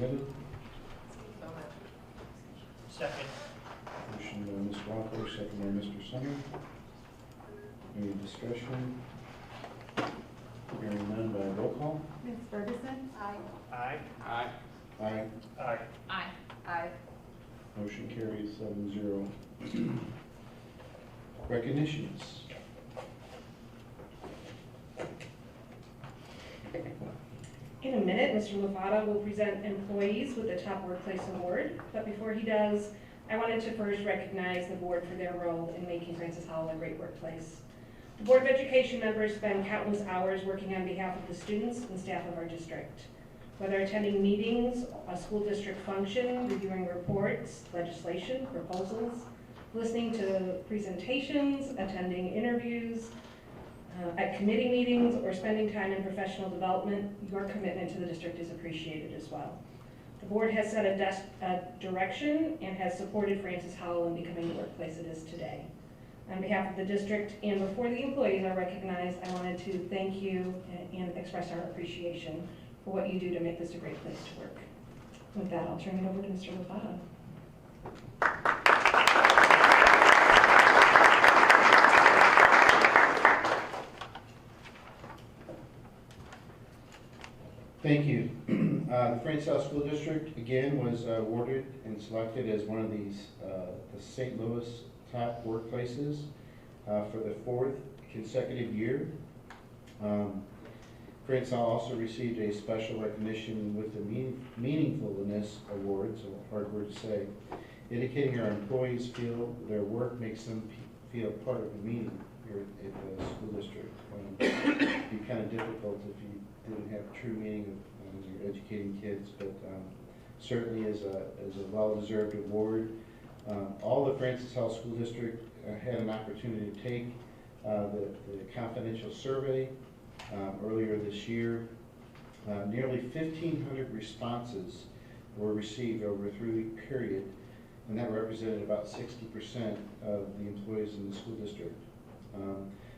submitted. So much. Second. Motion by Ms. Walker, second by Mr. Summer. Any discussion? Hearing none, by roll call. Ms. Ferguson? Aye. Aye. Aye. Aye. Aye. Aye. Aye. Motion carries 7-0. Recognitions. In a minute, Mr. Lafata will present employees with the Top Workplace Award, but before he does, I wanted to first recognize the board for their role in making Francis Howell a great workplace. The Board of Education members spend countless hours working on behalf of the students and staff of our district. Whether attending meetings, a school district function, reviewing reports, legislation, proposals, listening to presentations, attending interviews, at committee meetings, or spending time in professional development, your commitment to the district is appreciated as well. The board has set a direction and has supported Francis Howell in becoming the workplace it is today. On behalf of the district and before the employees are recognized, I wanted to thank you and express our appreciation for what you do to make this a great place to work. With that, I'll turn it over to Mr. Lafata. Thank you. The Francis Howell School District, again, was awarded and selected as one of these, the St. Louis top workplaces for the 4th consecutive year. Francis Howell also received a special recognition with the Meaningfulness Award, so a hard word to say, indicating our employees feel their work makes them feel part of the meaning here at the school district. It'd be kind of difficult if you didn't have true meaning of you're educating kids, but certainly is a well-deserved award. All the Francis Howell School District had an opportunity to take the confidential survey earlier this year. Nearly 1,500 responses were received over a 3-week period, and that represented about 60% of the employees in the school district.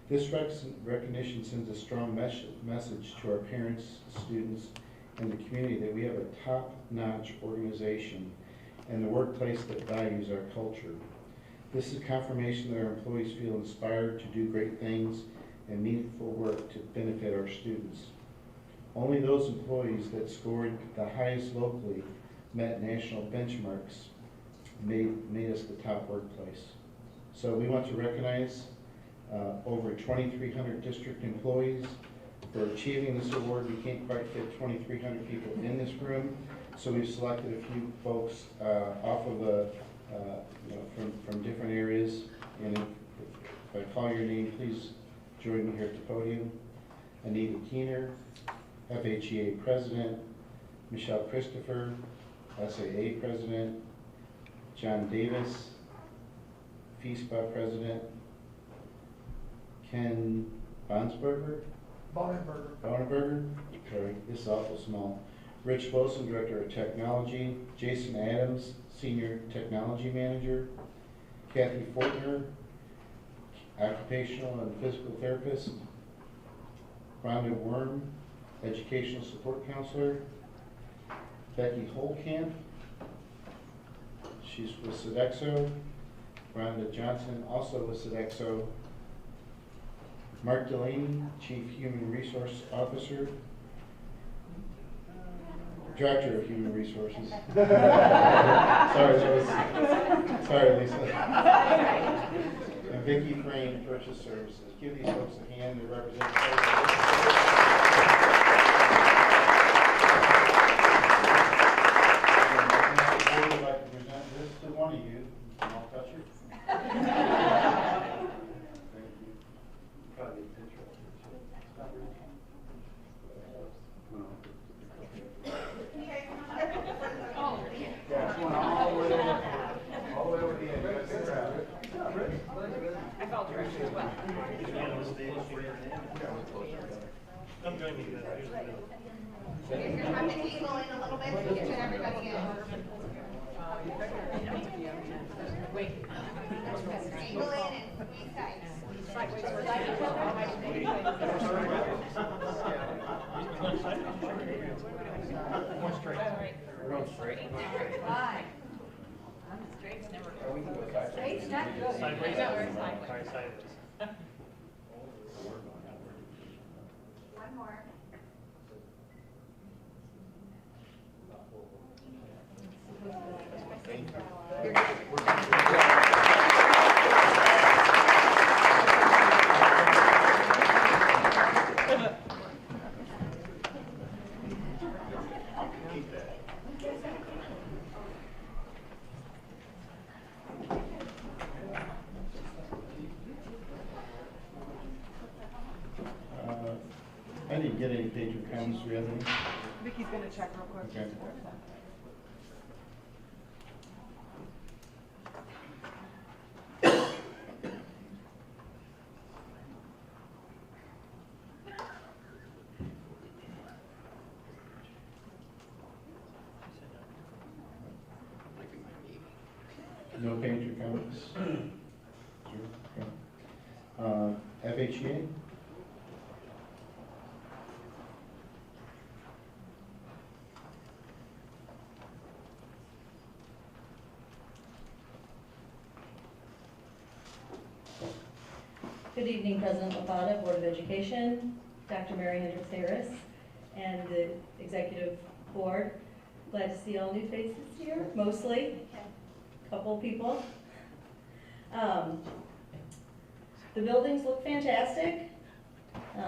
This recognition sends a strong message to our parents, students, and the community that we have a top-notch organization and the workplace that values our culture. This is confirmation that our employees feel inspired to do great things and meaningful work to benefit our students. Only those employees that scored the highest locally met national benchmarks made us the top workplace. So we want to recognize over 2,300 district employees for achieving this award. We can't quite fit 2,300 people in this room, so we've selected a few folks off of the, from different areas. And if I call your name, please join me here at the podium. Anita Keener, FHEA President, Michelle Christopher, SAA President, John Davis, FESPA President, Ken Bonsberger? Bonenberger? Sorry, this is awful small. Rich Wilson, Director of Technology. Jason Adams, Senior Technology Manager. Kathy Fortner, Occupational and Physical Therapist. Rhonda Worm, Educational Support Counselor. Becky Holkamp, she's with Sodexo. Rhonda Johnson, also with Sodexo. Mark Delaney, Chief Human Resource Officer. Director of Human Resources. Sorry, Lisa. And Vicki Crane, Purchase Services. Give these folks a hand. They represent I would like to present this to one of you. I'll touch it. Thank you. Probably a picture of it. Yeah, it's going all the way over the edge. I felt direction as well. Come join me, guys. You're going to have to angle in a little bit to get everybody in. Wait. Angle in and squeeze tight. One straight. We're going straight. Why? I'm straight's never. Or we can go sideways. Straight's not good. Sideways? No, it's fine. Sorry, sideways. One more. I didn't get any patron comments, do you have any? Vicky's gonna check real quick. Okay. No patron comments? Sure, okay. FHEA? Good evening, President Lafada, Board of Education, Dr. Mary Hendricks Harris, and the Executive Board. Glad to see all new faces here, mostly, a couple people. The buildings look fantastic.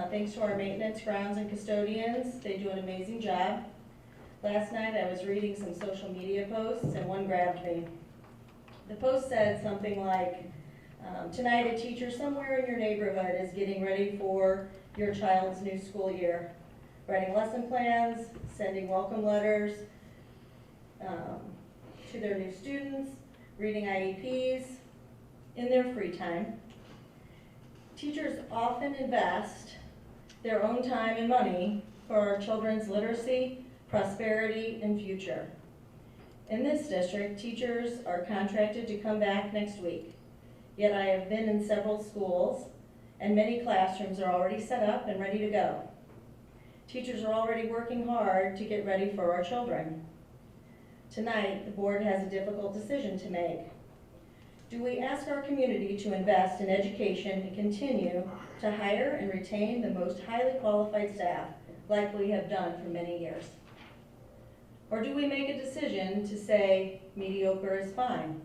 Thanks to our maintenance, grounds, and custodians, they do an amazing job. Last night I was reading some social media posts and one grabbed me. The post said something like, tonight a teacher somewhere in your neighborhood is getting ready for your child's new school year. Writing lesson plans, sending welcome letters to their new students, reading IEPs in their free time. Teachers often invest their own time and money for our children's literacy, prosperity, and future. In this district, teachers are contracted to come back next week. Yet I have been in several schools, and many classrooms are already set up and ready to go. Teachers are already working hard to get ready for our children. Tonight, the board has a difficult decision to make. Do we ask our community to invest in education and continue to hire and retain the most highly qualified staff like we have done for many years? Or do we make a decision to say mediocre is fine?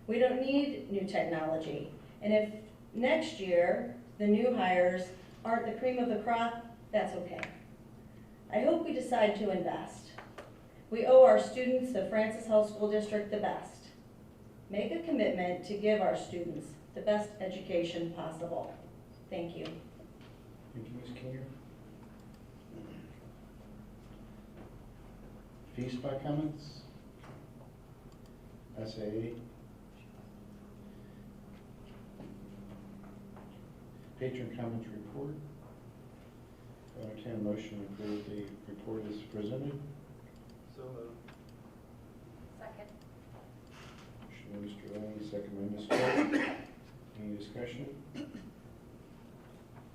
We don't need new technology. And if next year the new hires aren't the cream of the crop, that's okay. I hope we decide to invest. We owe our students, the Francis Howell School District, the best. Make a commitment to give our students the best education possible. Thank you. Thank you, Ms. Kinger. Fee spot comments? SAA? Patron comments report? I'll entertain a motion to approve the report as presented. So moved. Second. Motion by Mr. Lang, second by Ms. Cole. Any discussion?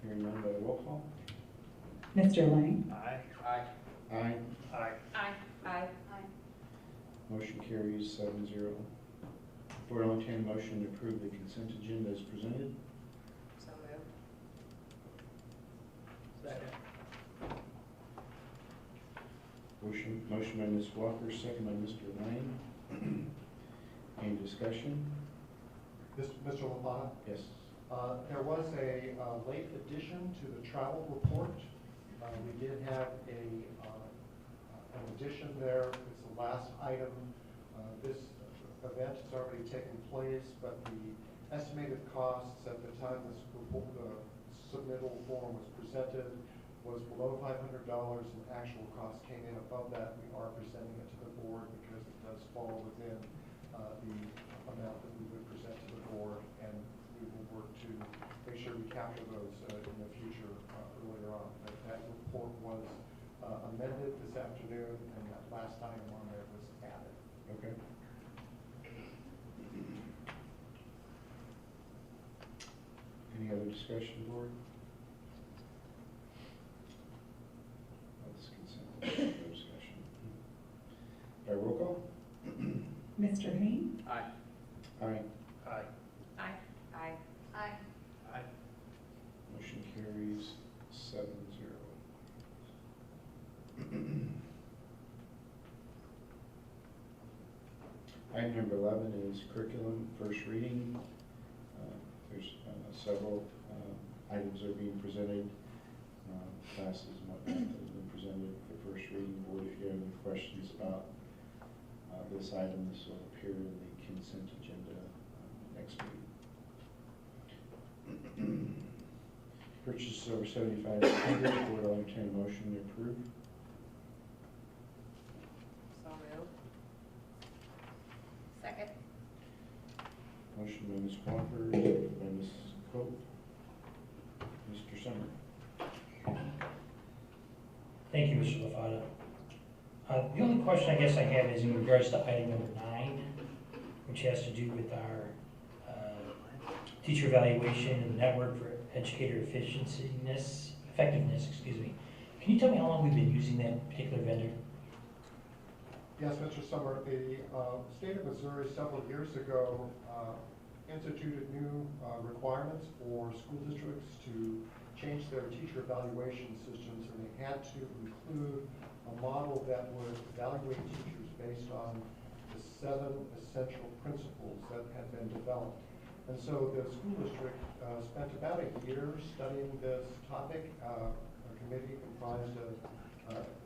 Hearing none by roll call. Mr. Lang? Aye. Aye. Aye. Aye. Aye. Aye. Motion carries 7-0. Board will entertain a motion to approve the consent agenda as presented. So moved. Second. Motion by Ms. Walker, second by Mr. Lang. Any discussion? Mr. Lafada, Yes. there was a late addition to the travel report. We did have an addition there. It's the last item. This event has already taken place, but the estimated costs at the time the submittal form was presented was below $500, and actual costs came in above that. We are presenting it to the board because it does fall within the amount that we would present to the board, and we will work to make sure we capture those in the future earlier on. But that report was amended this afternoon, and that last item on there was added. Okay. Any other discussion, board? Let's consent. No discussion. All Item number 11 is curriculum first reading. There's several items that are being presented, classes and whatnot that have been presented for first reading. Board, if you have any questions about this item, this will appear in the consent agenda next meeting. Purchases over $7,500. Board, I'll entertain a motion to approve. So moved. Second. Motion by Ms. Walker, second by Mrs. Cope. Mr. Summer. Thank you, Mr. LaFata. The only question I guess I have is in regards to item number 9, which has to do with our teacher evaluation and the network for educator effectiveness. Can you tell me how long we've been using that particular vendor? Yes, Mr. Summer, the state of Missouri several years ago instituted new requirements for school districts to change their teacher evaluation systems, and they had to include a model that would evaluate teachers based on the 7 essential principles that had been developed. And so the school district spent about a year studying this topic. A committee comprised of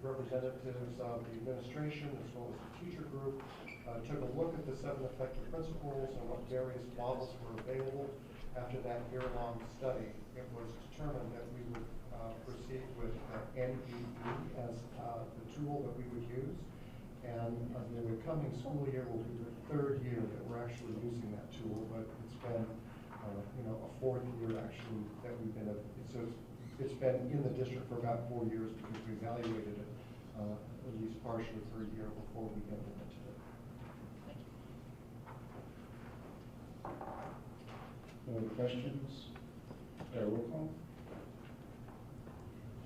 representatives of the administration as well as the teacher group took a look at the 7 effective principles and what various models were available. After that year-long study, it was determined that we would proceed with NEE as the tool that we would use. And the coming school year will be the 3rd year that we're actually using that tool, but it's been a 4th year actually that we've been, so it's been in the district for about 4 years because we evaluated it at least partially for a year before we implemented it. No other questions? Roll call.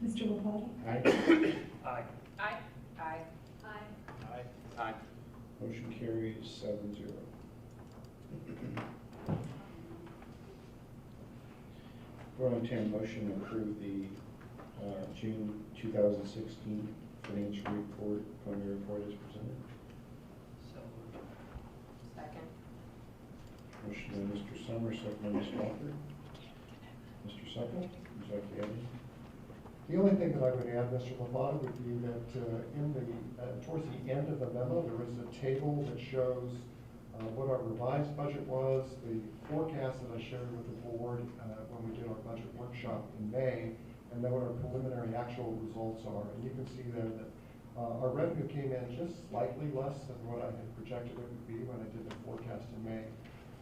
Mr. LaPlata? Aye. Aye. Aye. Aye. Aye. Aye. Motion carries 7-0. Board, I'll entertain a motion to approve the June 2016 financial report, preliminary report as presented. So moved. Second. Motion by Mr. Summer, second by Ms. Walker. Mr. Supple, would you like to add anything? The only thing that I would add, Mr. LaPlata, would be that towards the end of the memo, there is a table that shows what our revised budget was, the forecast that I shared with the board when we did our budget workshop in May, and then what our preliminary actual results are. And you can see there that our revenue came in just slightly less than what I had projected it would be when I did the forecast in May.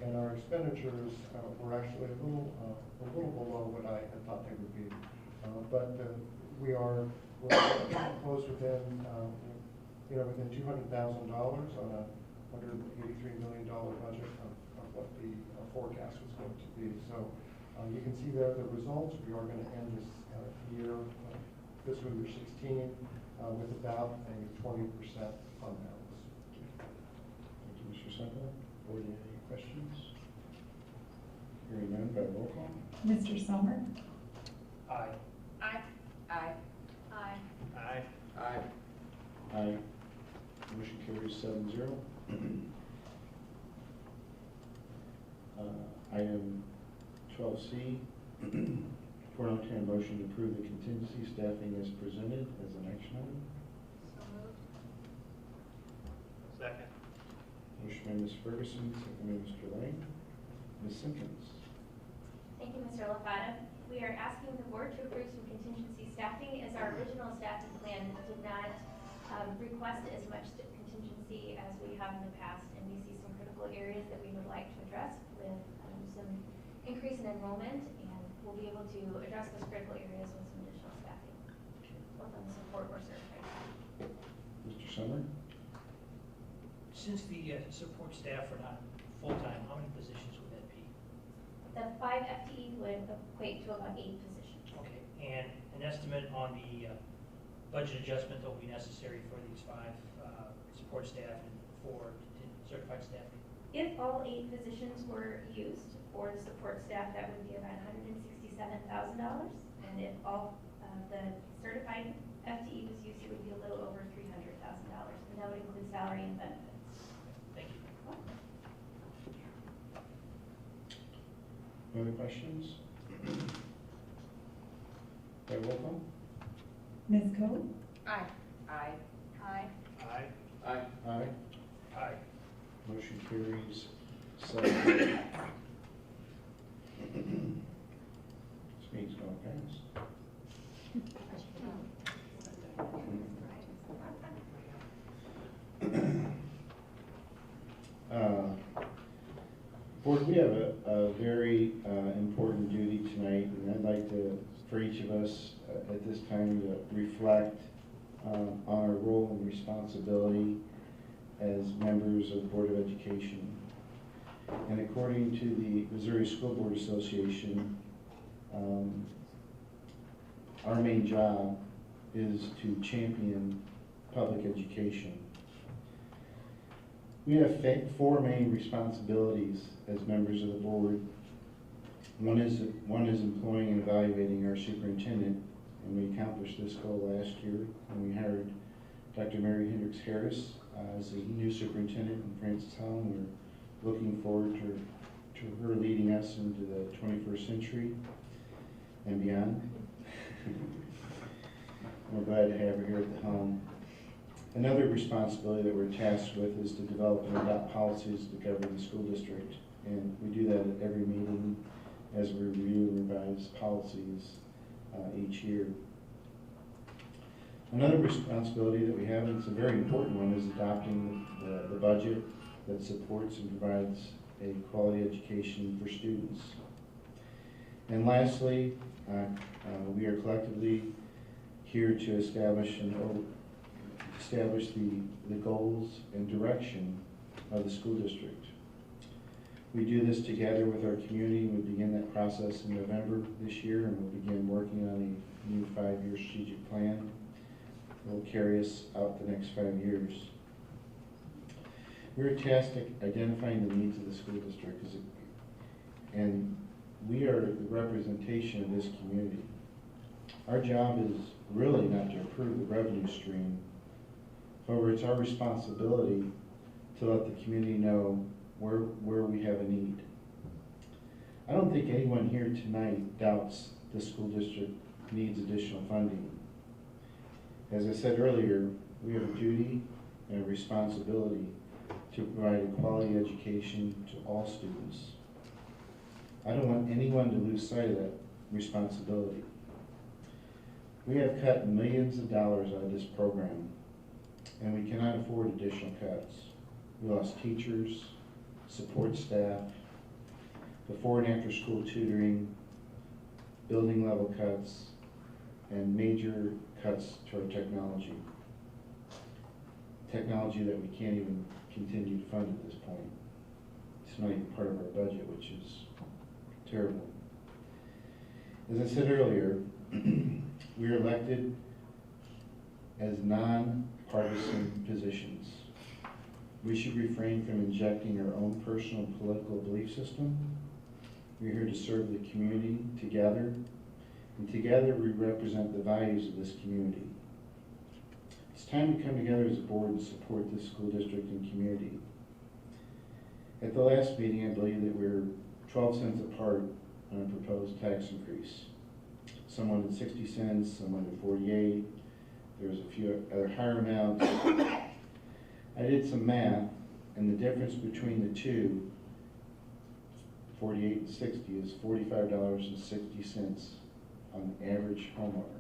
And our expenditures were actually a little below what I had thought they would be. But we're close within, within $200,000 on a $183 million budget of what the forecast was going to be. So you can see there the results. We are going to end this year, fiscal year 16, with about a 20% fund balance. Thank you, Mr. Supple. Board, any questions? Hearing none, by roll call. Mr. Summer? Aye. Aye. Aye. Aye. Aye. Aye. Aye. Motion carries 7-0. Item 12C, for an entertain a motion to approve the contingency staffing as presented as an action item. So moved. Second. Motion by Ms. Ferguson, second by Mr. Lang. Ms. Simpkins. Thank you, Mr. LaFata. We are asking the board to approve some contingency staffing as our original staffing plan did not request as much contingency as we have in the past, and we see some critical areas that we would like to address with some increase in enrollment, and we'll be able to address those critical areas with some additional staffing, both on the support or certified. Mr. Summer. Since the support staff are not full-time, how many positions would that be? The 5 FTE would equate to about 8 positions. Okay, and an estimate on the budget adjustment that will be necessary for these 5 support staff and 4 certified staff? If all 8 positions were used for the support staff, that would be about $167,000. And if all the certified FTE was used, it would be a little over $300,000. And that would include salary and benefits. Thank you. Other questions? By roll call? Ms. Coe? Aye. Aye. Aye. Aye. Aye. Aye. Aye. Motion carries 7. This meeting's going fast. Board, we have a very important duty tonight, and I'd like to, for each of us at this time, to reflect on our role and responsibility as members of the Board of Education. And according to the Missouri School Board Association, our main job is to champion public education. We have 4 main responsibilities as members of the board. One is employing and evaluating our superintendent, and we accomplished this goal last year when we hired Dr. Mary Hendricks Harris as the new superintendent in Francis Howell. We're looking forward to her leading us into the 21st century and beyond. We're glad to have her here at the helm. Another responsibility that we're tasked with is to develop and adopt policies to govern the school district. And we do that at every meeting as we review and revise policies each year. Another responsibility that we have, and it's a very important one, is adopting the budget that supports and provides a quality education for students. And lastly, we are collectively here to establish the goals and direction of the school district. We do this together with our community. We begin that process in November this year, and we'll begin working on a new 5-year strategic plan that will carry us out the next 5 years. We're tasked with identifying the needs of the school district, and we are the representation of this community. Our job is really not to improve the revenue stream. However, it's our responsibility to let the community know where we have a need. I don't think anyone here tonight doubts the school district needs additional funding. As I said earlier, we have a duty and a responsibility to provide a quality education to all students. I don't want anyone to lose sight of that responsibility. We have cut millions of dollars out of this program, and we cannot afford additional cuts. We lost teachers, support staff, before and after school tutoring, building level cuts, and major cuts to our technology. Technology that we can't even continue to fund at this point. It's not even part of our budget, which is terrible. As I said earlier, we are elected as non-partisan positions. We should refrain from injecting our own personal political belief system. We're here to serve the community together, and together we represent the values of this community. It's time to come together as a board and support this school district and community. At the last meeting, I believe that we're 12 cents apart on a proposed tax increase. Some wanted 60 cents, some wanted 48. There's a few other higher amounts. I did some math, and the difference between the two, 48 and 60, is $45.60 on the average homeowner.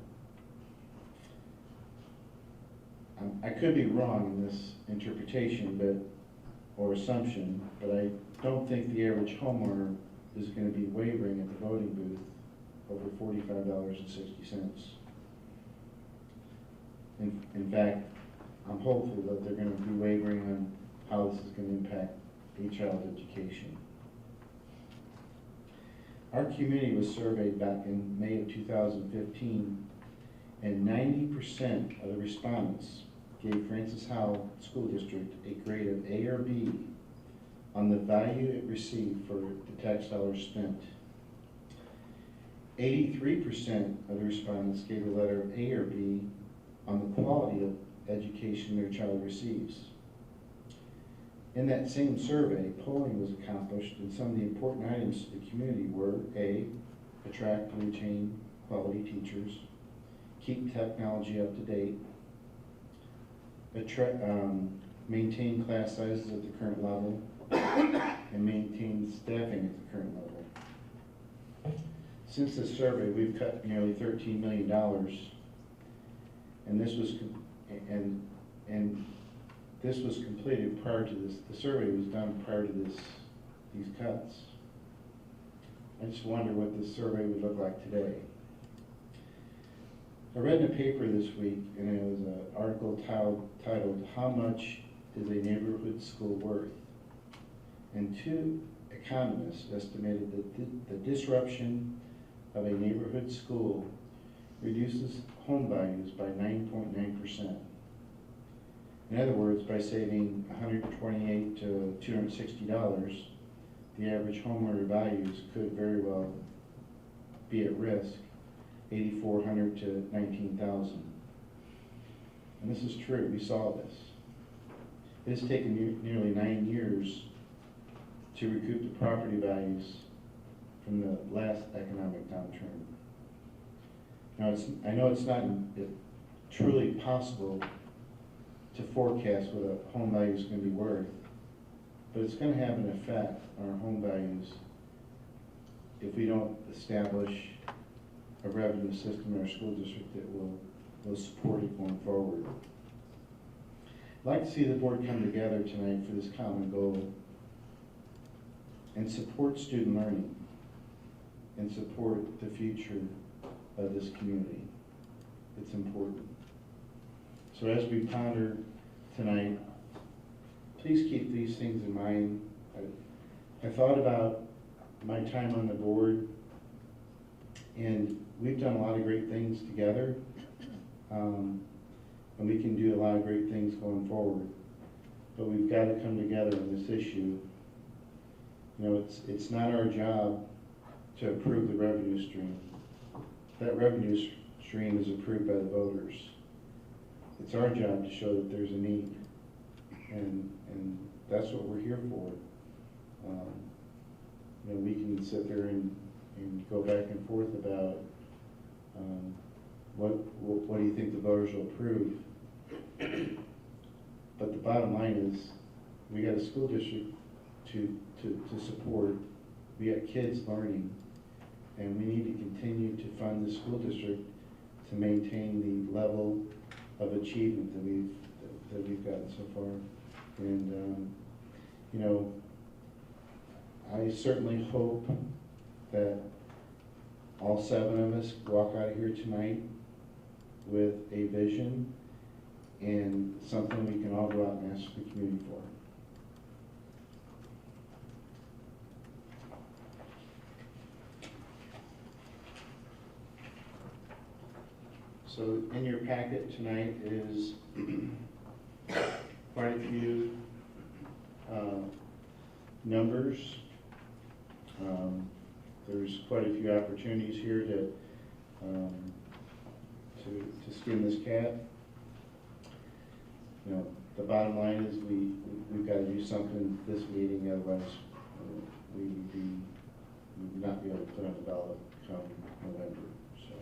I could be wrong in this interpretation, or assumption, but I don't think the average homeowner is going to be wavering at the voting booth over $45.60. In fact, I'm hopeful that they're going to be wavering on how this is going to impact a child's education. Our community was surveyed back in May of 2015, and 90% of the respondents gave Francis Howell School District a grade of A or B on the value it received for the tax dollars spent. 83% of the respondents gave a letter of A or B on the quality of education their child receives. In that same survey, polling was accomplished, and some of the important items to the community were: A, attract and retain quality teachers, keep technology up to date, maintain class sizes at the current level, and maintain staffing at the current level. Since this survey, we've cut nearly $13 million, and this was completed prior to this. The survey was done prior to these cuts. I just wonder what this survey would look like today. I read in a paper this week, and it was an article titled "How Much is a Neighborhood School Worth?" And two economists estimated that the disruption of a neighborhood school reduces home values by 9.9%. In other words, by saving $128 to $260, the average homeowner values could very well be at risk, $8,400 to $19,000. And this is true, we saw this. It has taken nearly 9 years to recoup the property values from the last economic downturn. Now, I know it's not truly possible to forecast what a home value is going to be worth, but it's going to have an effect on our home values if we don't establish a revenue system in our school district that will support it going forward. I'd like to see the board come together tonight for this common goal and support student learning and support the future of this community. It's important. So as we ponder tonight, please keep these things in mind. I thought about my time on the board, and we've done a lot of great things together, and we can do a lot of great things going forward. But we've got to come together on this issue. You know, it's not our job to approve the revenue stream. That revenue stream is approved by the voters. It's our job to show that there's a need, and that's what we're here for. You know, we can sit there and go back and forth about what do you think the voters will approve. But the bottom line is, we got a school district to support. We got kids learning, and we need to continue to fund the school district to maintain the level of achievement that we've gotten so far. And you know, I certainly hope that all 7 of us walk out of here tonight with a vision and something we can all go out and ask the community for. So in your packet tonight is quite a few numbers. There's quite a few opportunities here to skin this cat. You know, the bottom line is we've got to do something this meeting, otherwise we would not be able to put on the ballot come November. So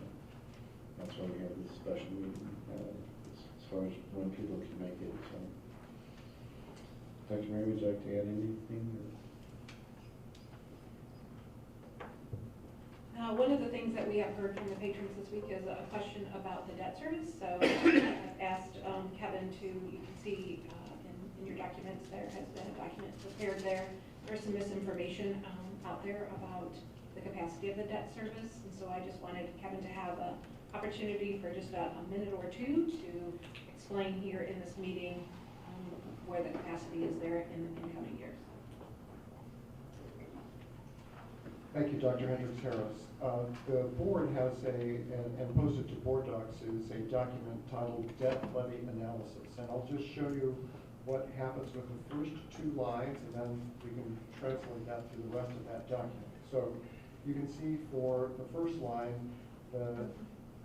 that's why we have this special meeting, as far as when people can make it. So, Dr. Mary, would you like to add anything? One of the things that we have heard from the patrons this week is a question about the debt service. So I've asked Kevin you can see in your documents, there has been a document prepared there. There's some misinformation out there about the capacity of the debt service. And so I just wanted Kevin to have an opportunity for just a minute or two to explain here in this meeting where the capacity is there in coming years. Thank you, Dr. Hendricks-Harris. The board has and posted to board docs is a document titled Debt Levy Analysis. And I'll just show you what happens with the first 2 lines, and then we can translate that to the rest of that document. So you can see for the first line,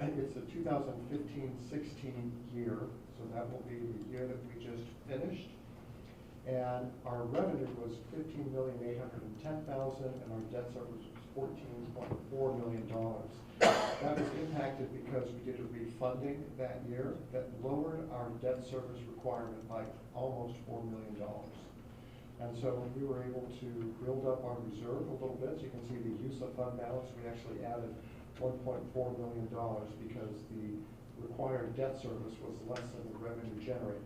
it's a 2015-16 year, so that will be the year that we just finished. And our revenue was $15,810,000, and our debt service was $14.4 million. That was impacted because we did a refunding that year that lowered our debt service requirement by almost $4 million. And so we were able to build up our reserve a little bit. So you can see the use of fund balance. We actually added $1.4 million because the required debt service was less than the revenue generated.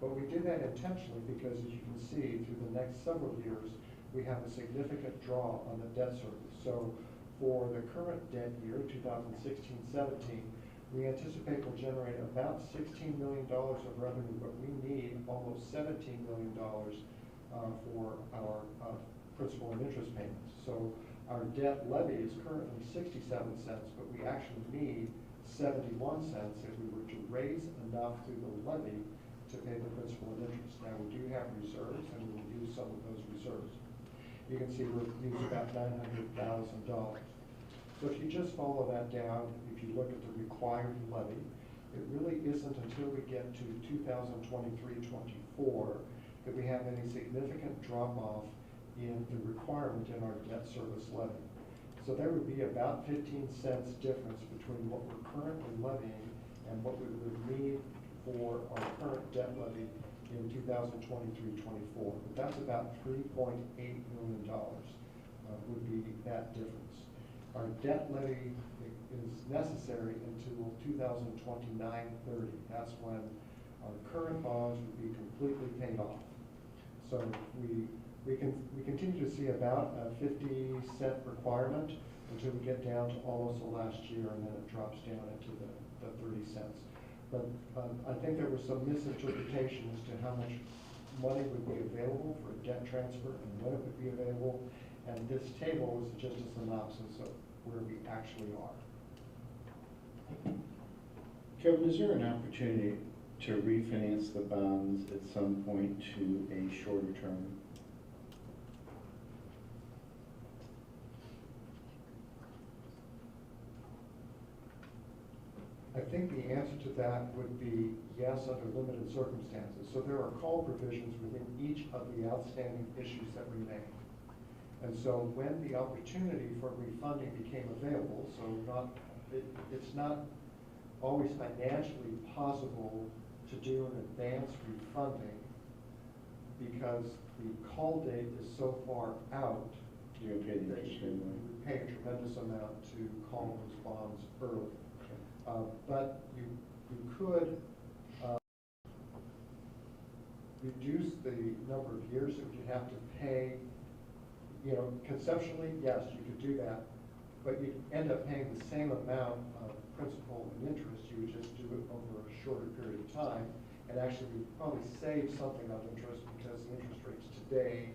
But we did that intentionally because, as you can see, through the next several years, we have a significant draw on the debt service. So for the current debt year, 2016-17, we anticipate we'll generate about $16 million of revenue, but we need almost $17 million for our principal and interest payments. So our debt levy is currently 67 cents, but we actually need 71 cents if we were to raise enough through the levy to pay the principal and interest. Now, we do have reserves, and we will use some of those reserves. You can see we've used about $900,000. So if you just follow that down, if you look at the required levy, it really isn't until we get to 2023-24 that we have any significant drop-off in the requirement in our debt service levy. So there would be about 15 cents difference between what we're currently levying and what we would need for our current debt levy in 2023-24. But that's about $3.8 million would be that difference. Our debt levy is necessary until 2029-30. That's when our current bonds would be completely paid off. So we continue to see about a 50-cent requirement until we get down to almost the last year, and then it drops down into the 30 cents. But I think there was some misinterpretation as to how much money would be available for a debt transfer and when it would be available. And this table is just a synopsis of where we actually are. Kevin, is there an opportunity to refinance the bonds at some point to a shorter term? I think the answer to that would be yes, under limited circumstances. So there are call provisions within each of the outstanding issues that remain. And so when the opportunity for refunding became available, so it's not always financially possible to do an advance refunding because the call date is so far out. You're going to pay the that interest you anyway. would pay a tremendous amount to call those bonds early. But you could reduce the number of years that you have to pay. You know, conceptually, yes, you could do that, but you end up paying the same amount of principal and interest. You would just do it over a shorter period of time, and actually you'd probably save something on interest because the interest rates today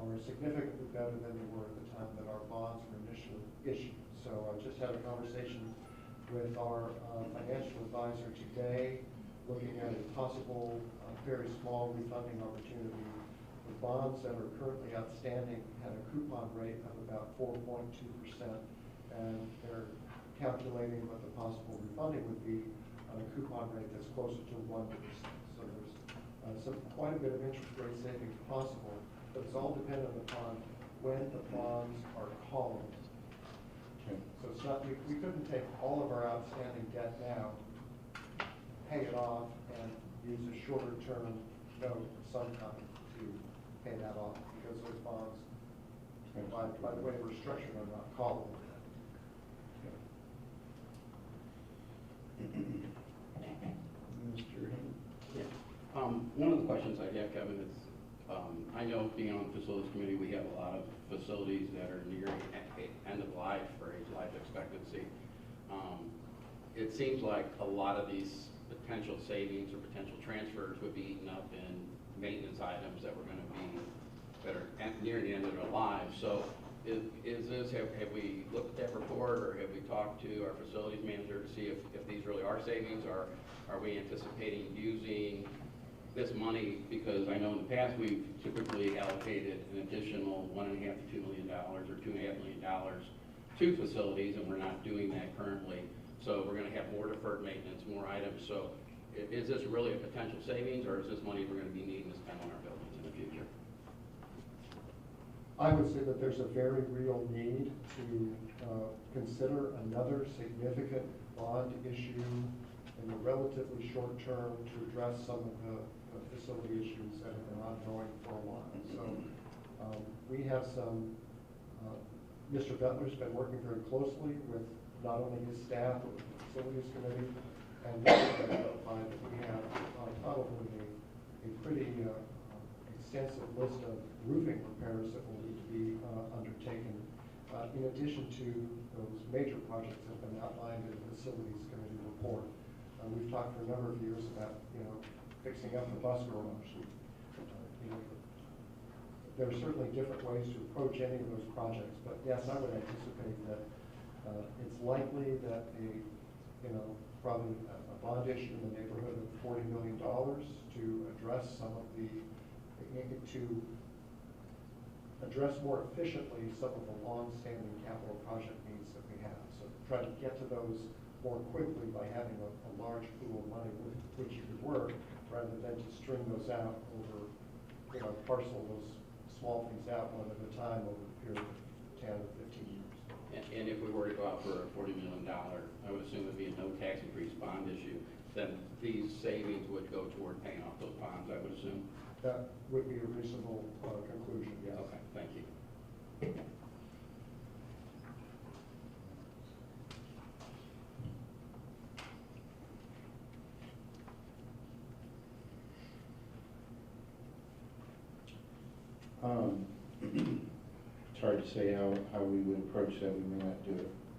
are significantly better than they were at the time that our bonds were initially issued. So I just had a conversation with our financial advisor today, looking at a possible very small refunding opportunity. The bonds that are currently outstanding had a coupon rate of about 4.2%, and they're calculating what the possible refunding would be on a coupon rate that's closer to 1%. So there's quite a bit of interest rate savings possible, but it's all dependent upon when the bonds are called. So it's not, we couldn't take all of our outstanding debt now, pay it off, and use a shorter term note of some kind to pay that off, because those bonds, by the way we're structured, are not callable. Mr. Hayden? Yeah. One of the questions I have, Kevin, is I know being on the facilities committee, we have a lot of facilities that are nearing end of life or age life expectancy. It seems like a lot of these potential savings or potential transfers would be eaten up in maintenance items that are near the end of their lives. So is this, have we looked at that report, or have we talked to our facilities manager to see if these really are savings, or are we anticipating using this money? Because I know in the past we've typically allocated an additional $1.5 to $2 million or $2.5 million to facilities, and we're not doing that currently. So we're going to have more deferred maintenance, more items. So is this really a potential savings, or is this money we're going to be needing to spend on our buildings in the future? I would say that there's a very real need to consider another significant bond issue in the relatively short term to address some of the facility issues that have been ongoing for a while. So we have some, Mr. Bettler's been working very closely with not only his staff, but the facilities committee, and we have identified that we have probably a pretty extensive list of roofing repairs that will need to be undertaken, in addition to those major projects that have been outlined in the facilities committee report. We've talked for a number of years about, fixing up the bus garage. There are certainly different ways to approach any of those projects, but yes, I would anticipate that it's likely that probably a bond issue in the neighborhood of $40 million to address some of to address more efficiently some of the long-standing capital project needs that we have. So try to get to those more quickly by having a large pool of money with which you could work, rather than to string those out over, parcel those small things out one at a time over a period of 10 or 15 years. And if we were to go out for a $40 million, I would assume it'd be a no tax increase bond issue, then these savings would go toward paying off those bonds, I would assume? That would be a reasonable conclusion, yes. Okay, thank you. It's hard to say how we would approach that. We may not do a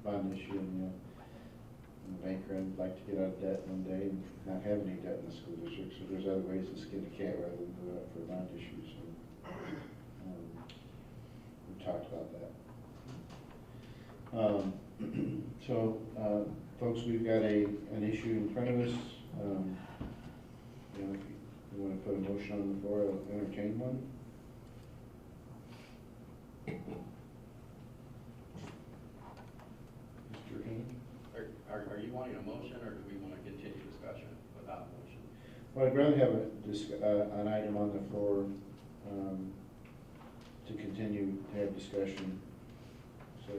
bond issue and the banker would like to get out of debt one day and not have any debt in the school district. So there's other ways to skin a cat rather than go out for a bond issue. So we've talked about that. Folks, we've got an issue in front of us. If you want to put a motion on the floor, I'll entertain one. Mr. Haynes? Are you wanting a motion, or do we want to continue discussion without a motion? Well, I'd rather have an item on the floor to continue to have discussion. So,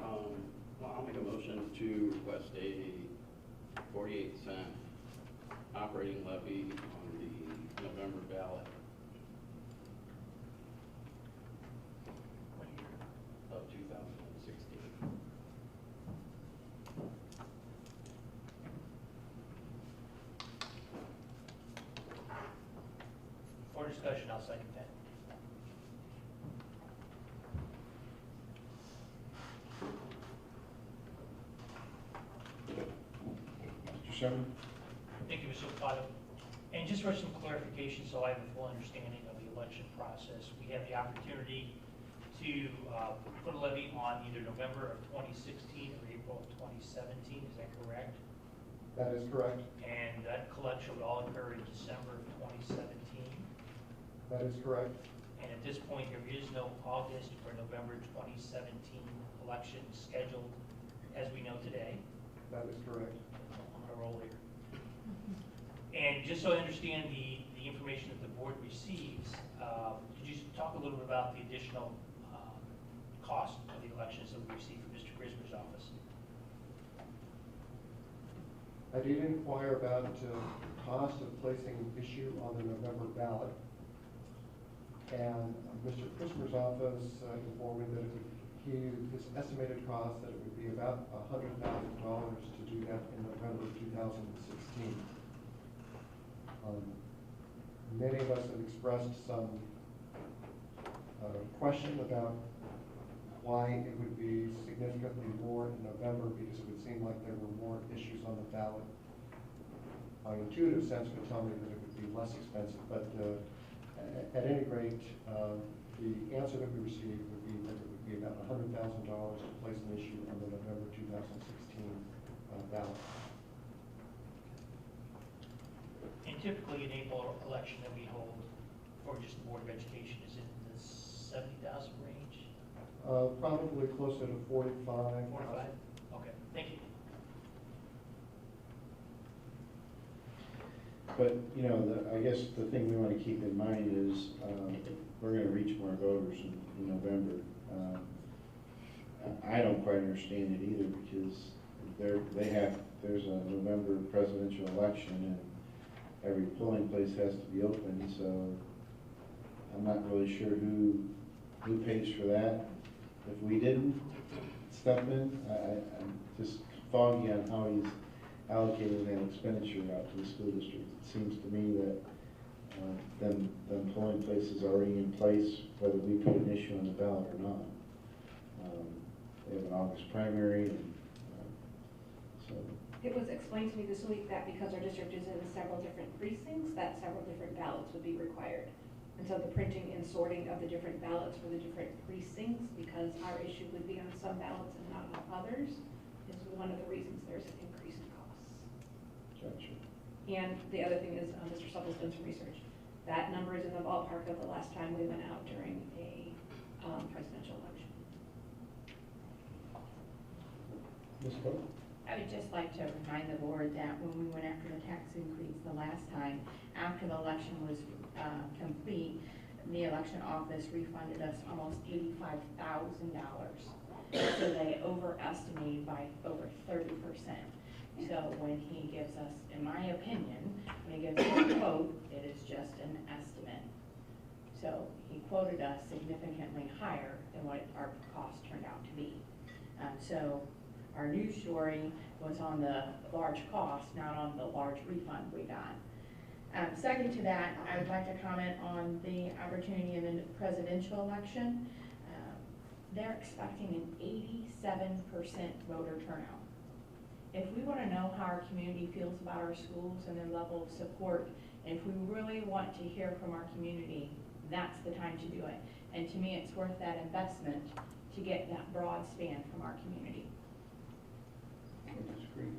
well, I'll make a motion to request a 48-cent operating levy on the November ballot of 2016. For discussion, I'll second that. Mr. Sherman? Thank you, Mr. Lopata. And just for some clarification, so I have a full understanding of the election process, we have the opportunity to put a levy on either November of 2016 or April of 2017, is that correct? That is correct. And that collection would all occur in December of 2017. That is correct. And at this point, there is no August or November 2017 election scheduled as we know today. That is correct. I'm going to roll here. And just so I understand the information that the board receives, could you talk a little bit about the additional cost of the elections that we received from Mr. Grismer's office? I did inquire about the cost of placing issue on the November ballot. And Mr. Christopher's office informed me that his estimated cost, that it would be about $100,000 to do that in November 2016. Many of us have expressed some question about why it would be significantly more in November, because it would seem like there were more issues on the ballot. My intuitive sense would tell me that it would be less expensive, but at any rate, the answer that we received would be that it would be about $100,000 to place an issue on the November 2016 ballot. And typically an April election that we hold for just the Board of Education is in the 70,000 range? Probably closer to 45. 45? Okay, thank you. But, you know, I guess the thing we want to keep in mind is, we're going to reach more voters in November. I don't quite understand it either, because there's a November presidential election, and every polling place has to be open, so I'm not really sure who pays for that. If we didn't step in, I'm just foggy on how he's allocating that expenditure out to the school district. It seems to me that them polling places are already in place, whether we put an issue on the ballot or not. They have an August primary, and so. It was explained to me this week that because our district is in several different precincts, that several different ballots would be required. And so the printing and sorting of the different ballots for the different precincts, because our issue would be on some ballots and not on others, is one of the reasons there's an increased costs. Gotcha. And the other thing is, Mr. Supple's done some research. That number is in the ballpark of the last time we went out during a presidential election. Ms. Coe? I would just like to remind the board that when we went after the tax increase the last time, after the election was complete, the election office refunded us almost $85,000. So they overestimated by over 30%. So when he gives us, in my opinion, when he gives us a quote, it is just an estimate. So he quoted us significantly higher than what our cost turned out to be. So our news story was on the large cost, not on the large refund we got. Second to that, I would like to comment on the opportunity in the presidential election. They're expecting an 87% voter turnout. If we want to know how our community feels about our schools and their level of support, and if we really want to hear from our community, that's the time to do it. And to me, it's worth that investment to get that broad span from our community. That's great.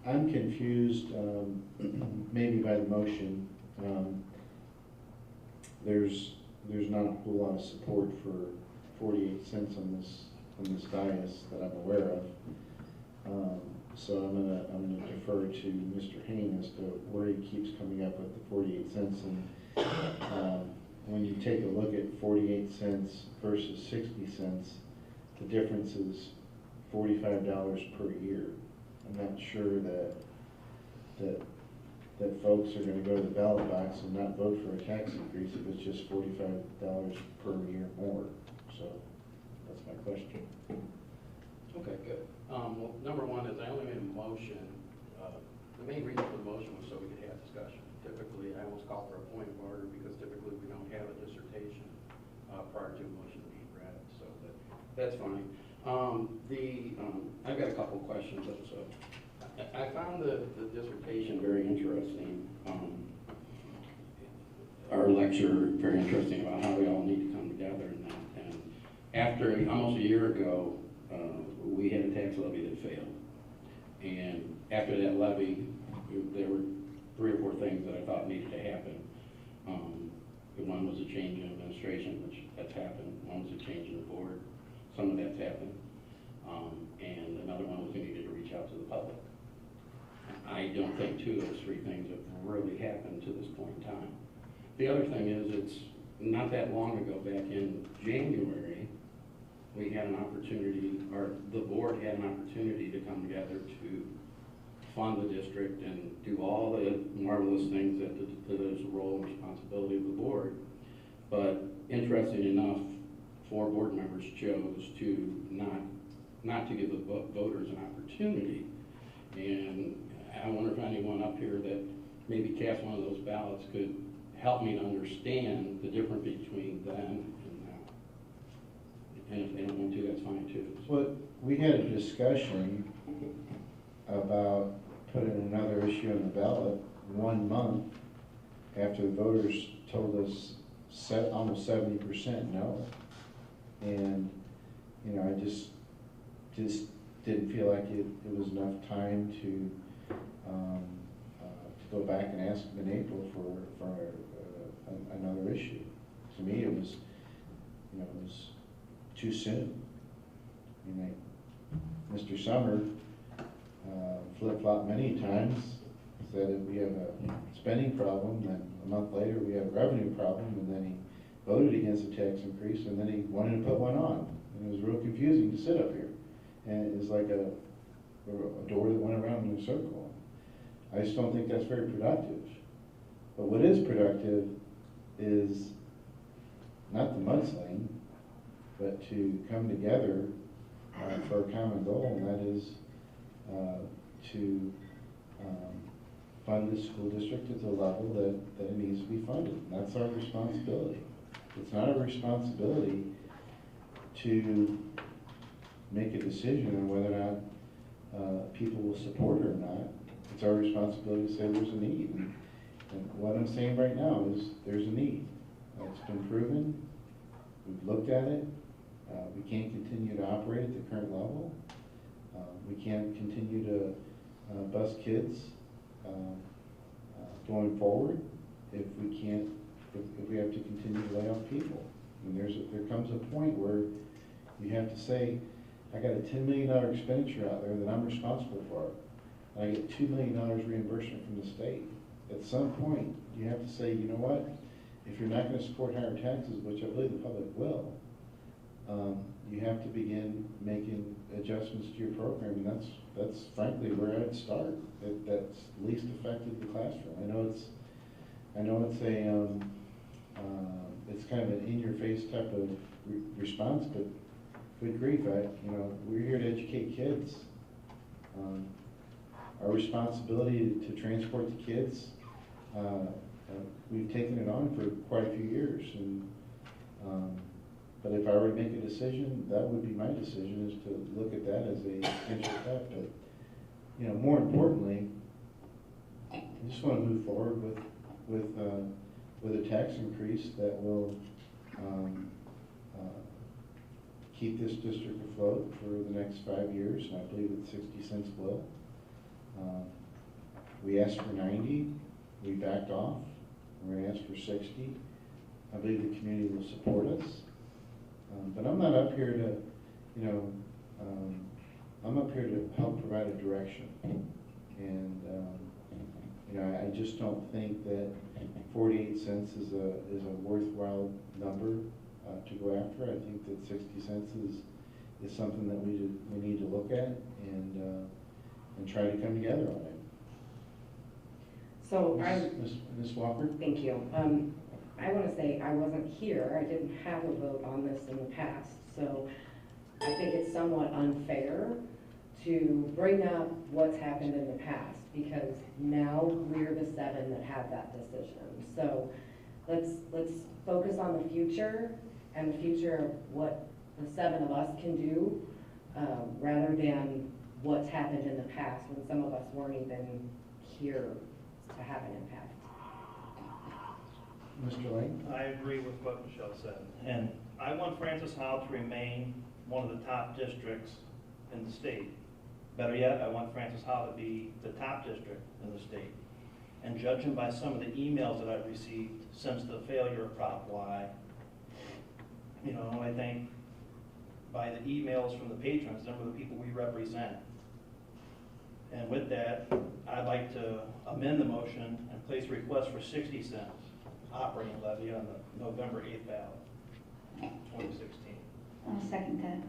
I'm confused, maybe by the motion. There's not a whole lot of support for 48 cents on this dais that I'm aware of. So I'm gonna defer to Mr. Hayne as to where he keeps coming up with the 48 cents. And when you take a look at 48 cents versus 60 cents, the difference is $45 per year. I'm not sure that folks are gonna go to the ballot box and not vote for a tax increase if it's just $45 per year more. So that's my question. Okay, good. Well, number one is I only made a motion. The main reason for the motion was so we could have discussion. Typically, I almost call for a point of order because typically we don't have a dissertation prior to a motion being read, so that's fine. I've got a couple questions. So I found the dissertation very interesting. Our lecture very interesting about how we all need to come together and that. And after almost a year ago, we had a tax levy that failed. And after that levy, there were 3 or 4 things that I thought needed to happen. One was a change in administration, which that's happened. One was a change in the board. Some of that's happened. And another one was we needed to reach out to the public. I don't think 2 of those 3 things have really happened to this point in time. The other thing is, it's not that long ago, back in January, we had an opportunity, or the board had an opportunity to come together to fund the district and do all the marvelous things that is the role and responsibility of the board. But interesting enough, 4 board members chose to not to give the voters an opportunity. And I wonder if anyone up here that maybe cast one of those ballots could help me to understand the difference between then and now. And if they don't want to, that's fine too. Well, we had a discussion about putting another issue on the ballot 1 month after the voters told us almost 70% no. And, you know, I just didn't feel like it was enough time to go back and ask them in April for another issue. To me, it was, you know, it was too soon. I mean, Mr. Summer flip-flopped many times, that if we have a spending problem, then a month later we have a revenue problem, and then he voted against the tax increase, and then he wanted to put one on. And it was real confusing to sit up here. And it was like a door that went around in a circle. I just don't think that's very productive. But what is productive is not the mudslinging, but to come together for a common goal, and that is to fund the school district at the level that it needs to be funded. And that's our responsibility. It's not a responsibility to make a decision on whether or not people will support it or not. It's our responsibility to say there's a need. And what I'm saying right now is there's a need. It's been proven. We've looked at it. We can't continue to operate at the current level. We can't continue to bus kids going forward if we have to continue to lay off people. I mean, there comes a point where you have to say, I got a $10 million expenditure out there that I'm responsible for. And I get $2 million reimbursement from the state. At some point, you have to say, you know what? If you're not going to support higher taxes, which I believe the public will, you have to begin making adjustments to your program, and that's frankly where I'd start. That's least affected the classroom. I know it's kind of an in-your-face type of response, but good grief, we're here to educate kids. Our responsibility to transport the kids, we've taken it on for quite a few years, and but if I were to make a decision, that would be my decision, is to look at that as a potential step. But more importantly, I just want to move forward with a tax increase that will keep this district afloat for the next 5 years, and I believe that 60 cents will. We asked for 90, we backed off. We're going to ask for 60. I believe the community will support us. But I'm not up here to, I'm up here to help provide a direction. And, I just don't think that 48 cents is a worthwhile number to go after. I think that 60 cents is something that we need to look at and try to come together on it. So Ms. Walker? Thank you. I want to say I wasn't here. I didn't have a vote on this in the past. So I think it's somewhat unfair to bring up what's happened in the past, because now we're the 7 that have that decision. So let's focus on the future and the future of what the 7 of us can do, rather than what's happened in the past when some of us weren't even here to have an impact. Mr. Lane? I agree with what Michelle said. And I want Francis Howell to remain one of the top districts in the state. Better yet, I want Francis Howell to be the top district in the state. And judging by some of the emails that I've received since the failure of Prop Y, I think by the emails from the patrons, them are the people we represent. And with that, I'd like to amend the motion and place a request for 60 cents operating levy on the November 8th ballot, 2016. I'll second that.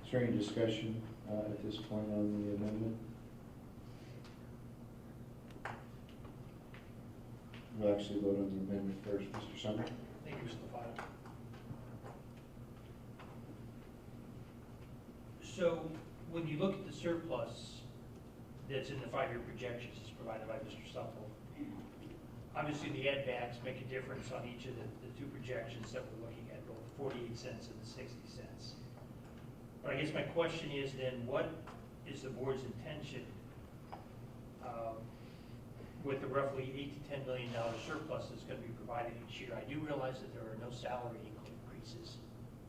Is there any discussion at this point on the amendment? We'll actually vote on the amendment first. Mr. Summer? Thank you, Mr. Lafado. So when you look at the surplus that's in the 5-year projections as provided by Mr. Supple, obviously the add backs make a difference on each of the 2 projections that we're looking at, both the 48 cents and the 60 cents. But I guess my question is then, what is the board's intention with the roughly $8 to $10 million surplus that's going to be provided each year? I do realize that there are no salary increases,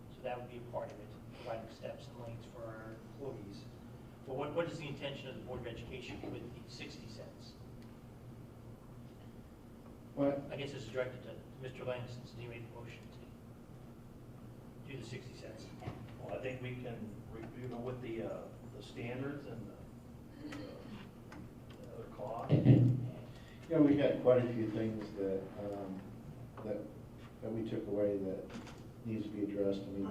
so that would be a part of it, providing steps and lanes for our employees. But what is the intention of the Board of Education with the 60 cents? What? I guess this is directed to Mr. Lang, since he made the motion. Do do the 60 cents. Well, I think we can, you know, with the standards and the other costs. You know, we got quite a few things that, that we took away that needs to be addressed. I mean,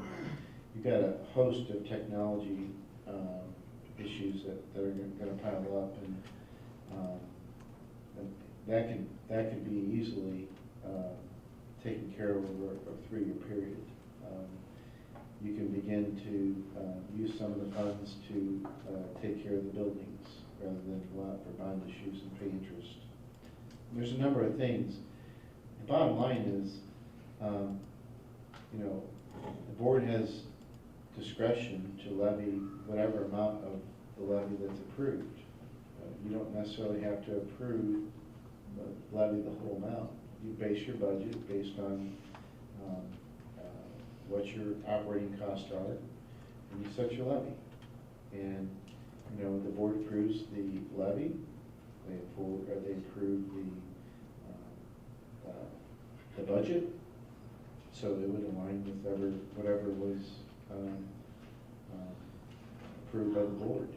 you've got a host of technology, issues that are gonna pile up, and that could be easily, taken care of over a 3-year period. You can begin to use some of the funds to take care of the buildings rather than go out for bond issues and pay interest. There's a number of things. The bottom line is, you know, the board has discretion to levy whatever amount of the levy that's approved. You don't necessarily have to approve, levy the whole amount. You base your budget based on what your operating costs are, and you set your levy. And, you know, the board approves the levy, they approve the budget, so it would align with whatever was approved by the board.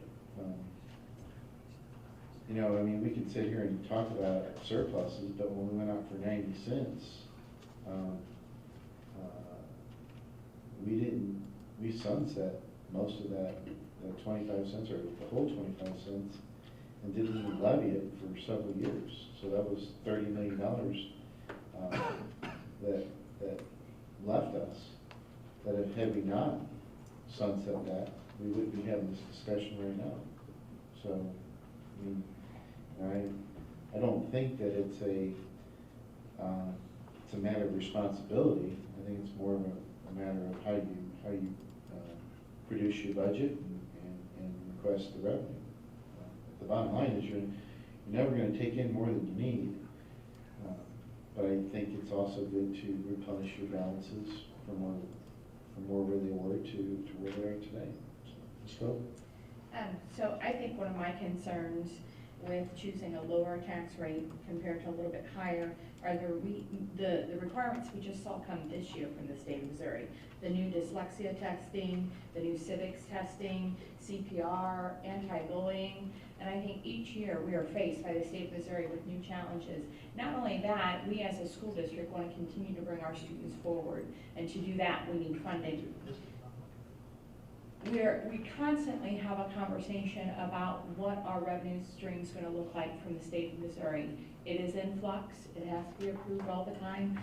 You know, I mean, we could sit here and talk about surpluses, but when we went out for 90 cents, we sunset most of that 25 cents, or the whole 25 cents, and didn't even levy it for several years. So that was $30 million that left us, that had we not sunset that, we wouldn't be having this discussion right now. So, I mean, I don't think that it's a matter of responsibility. I think it's more of a matter of how you produce your budget and request the revenue. The bottom line is you're never going to take in more than you need, but I think it's also good to replenish your balances from where they were to where they are today. Let's go. So I think one of my concerns with choosing a lower tax rate compared to a little bit higher are the requirements we just saw come this year from the state of Missouri. The new dyslexia testing, the new civics testing, CPR, anti-bullying, and I think each year we are faced by the state of Missouri with new challenges. Not only that, we as a school district want to continue to bring our students forward, and to do that we need funding. We constantly have a conversation about what our revenue stream is going to look like from the state of Missouri. It is in flux. It has to be approved all the time,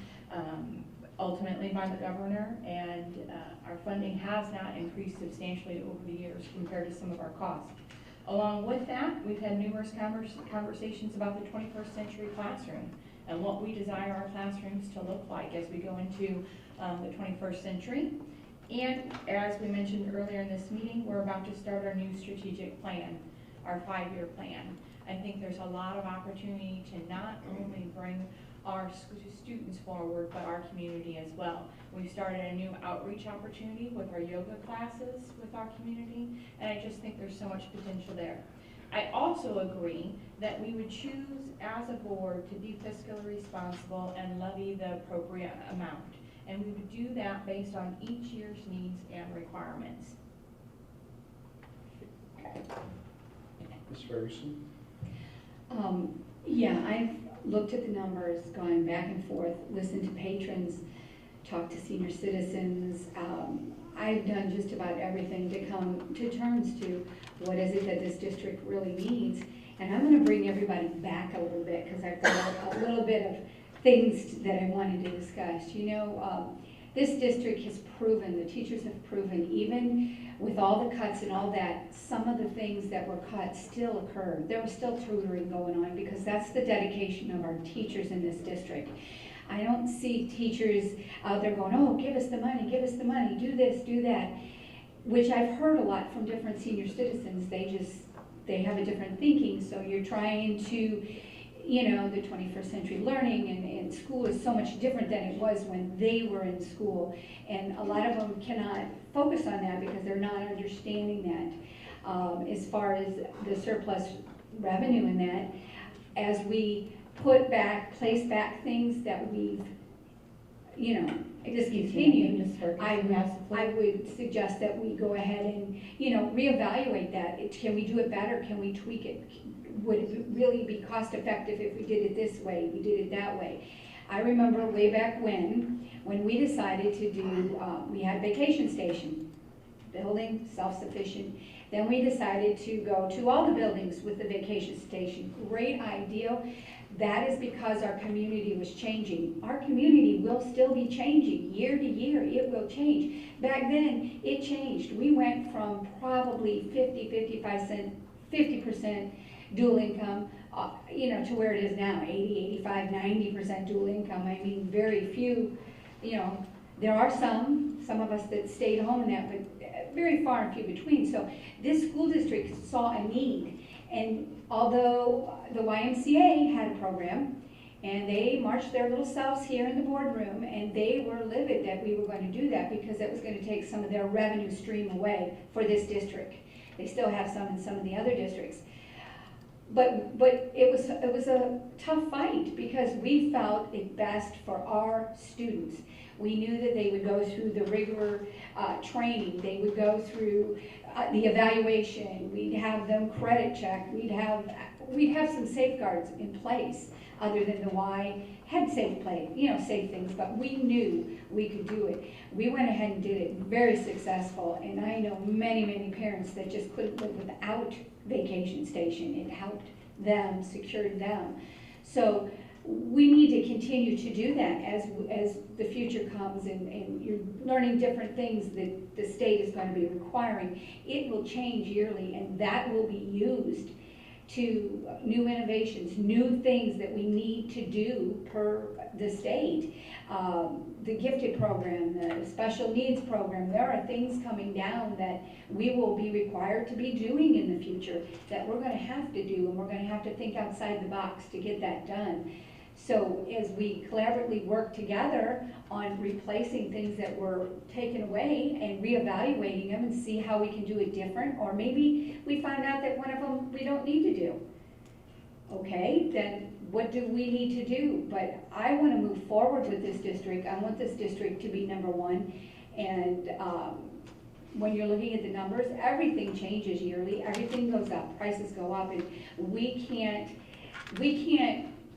ultimately by the governor, and our funding has not increased substantially over the years compared to some of our costs. Along with that, we've had numerous conversations about the 21st century classroom and what we desire our classrooms to look like as we go into the 21st century. And as we mentioned earlier in this meeting, we're about to start our new strategic plan, our 5-year plan. I think there's a lot of opportunity to not only bring our students forward, but our community as well. We've started a new outreach opportunity with our yoga classes with our community, and I just think there's so much potential there. I also agree that we would choose as a board to be fiscally responsible and levy the appropriate amount. And we would do that based on each year's needs and requirements. Ms. Ferguson? Yeah, I've looked at the numbers, gone back and forth, listened to patrons, talked to senior citizens. I've done just about everything to come to terms to what is it that this district really needs. And I'm going to bring everybody back a little bit because I've got a little bit of things that I wanted to discuss. You know, this district has proven, the teachers have proven, even with all the cuts and all that, some of the things that were cut still occurred. There was still tutoring going on because that's the dedication of our teachers in this district. I don't see teachers out there going, oh, give us the money, do this, do that, which I've heard a lot from different senior citizens. They have a different thinking, so you're trying to, you know, the 21st century learning and school is so much different than it was when they were in school. And a lot of them cannot focus on that because they're not understanding that. As far as the surplus revenue in that, as we place back things that we've, you know, discontinued, Ms. Ferguson, I yes, I please. would suggest that we go ahead and, reevaluate that. Can we do it better? Can we tweak it? Would it really be cost effective if we did it this way, we did it that way? I remember way back when we decided to do, we had a vacation station, building, self-sufficient. Then we decided to go to all the buildings with the vacation station. Great idea. That is because our community was changing. Our community will still be changing year to year. It will change. Back then, it changed. We went from probably 50% dual income, to where it is now, 80, 85, 90% dual income. I mean, very few, there are some of us that stayed home in that, but very far and few between. So this school district saw a need. And although the YMCA had a program, and they marched their little selves here in the boardroom, and they were livid that we were going to do that because it was going to take some of their revenue stream away for this district. They still have some in some of the other districts. But it was a tough fight because we felt it best for our students. We knew that they would go through the rigor training, they would go through the evaluation, we'd have them credit checked, we'd have some safeguards in place other than the Y had safe things, but we knew we could do it. We went ahead and did it, very successful, and I know many, many parents that just couldn't live without vacation station. It helped them, secured them. So we need to continue to do that as the future comes and you're learning different things that the state is going to be requiring. It will change yearly, and that will be used to new innovations, new things that we need to do per the state. The gifted program, the special needs program, there are things coming down that we will be required to be doing in the future that we're going to have to do, and we're going to have to think outside the box to get that done. So as we collaboratively work together on replacing things that were taken away and reevaluating them and see how we can do it different, or maybe we find out that one of them we don't need to do. Okay, then what do we need to do? But I want to move forward with this district. I want this district to be number one. And when you're looking at the numbers, everything changes yearly. Everything goes up. Prices go up, and we can't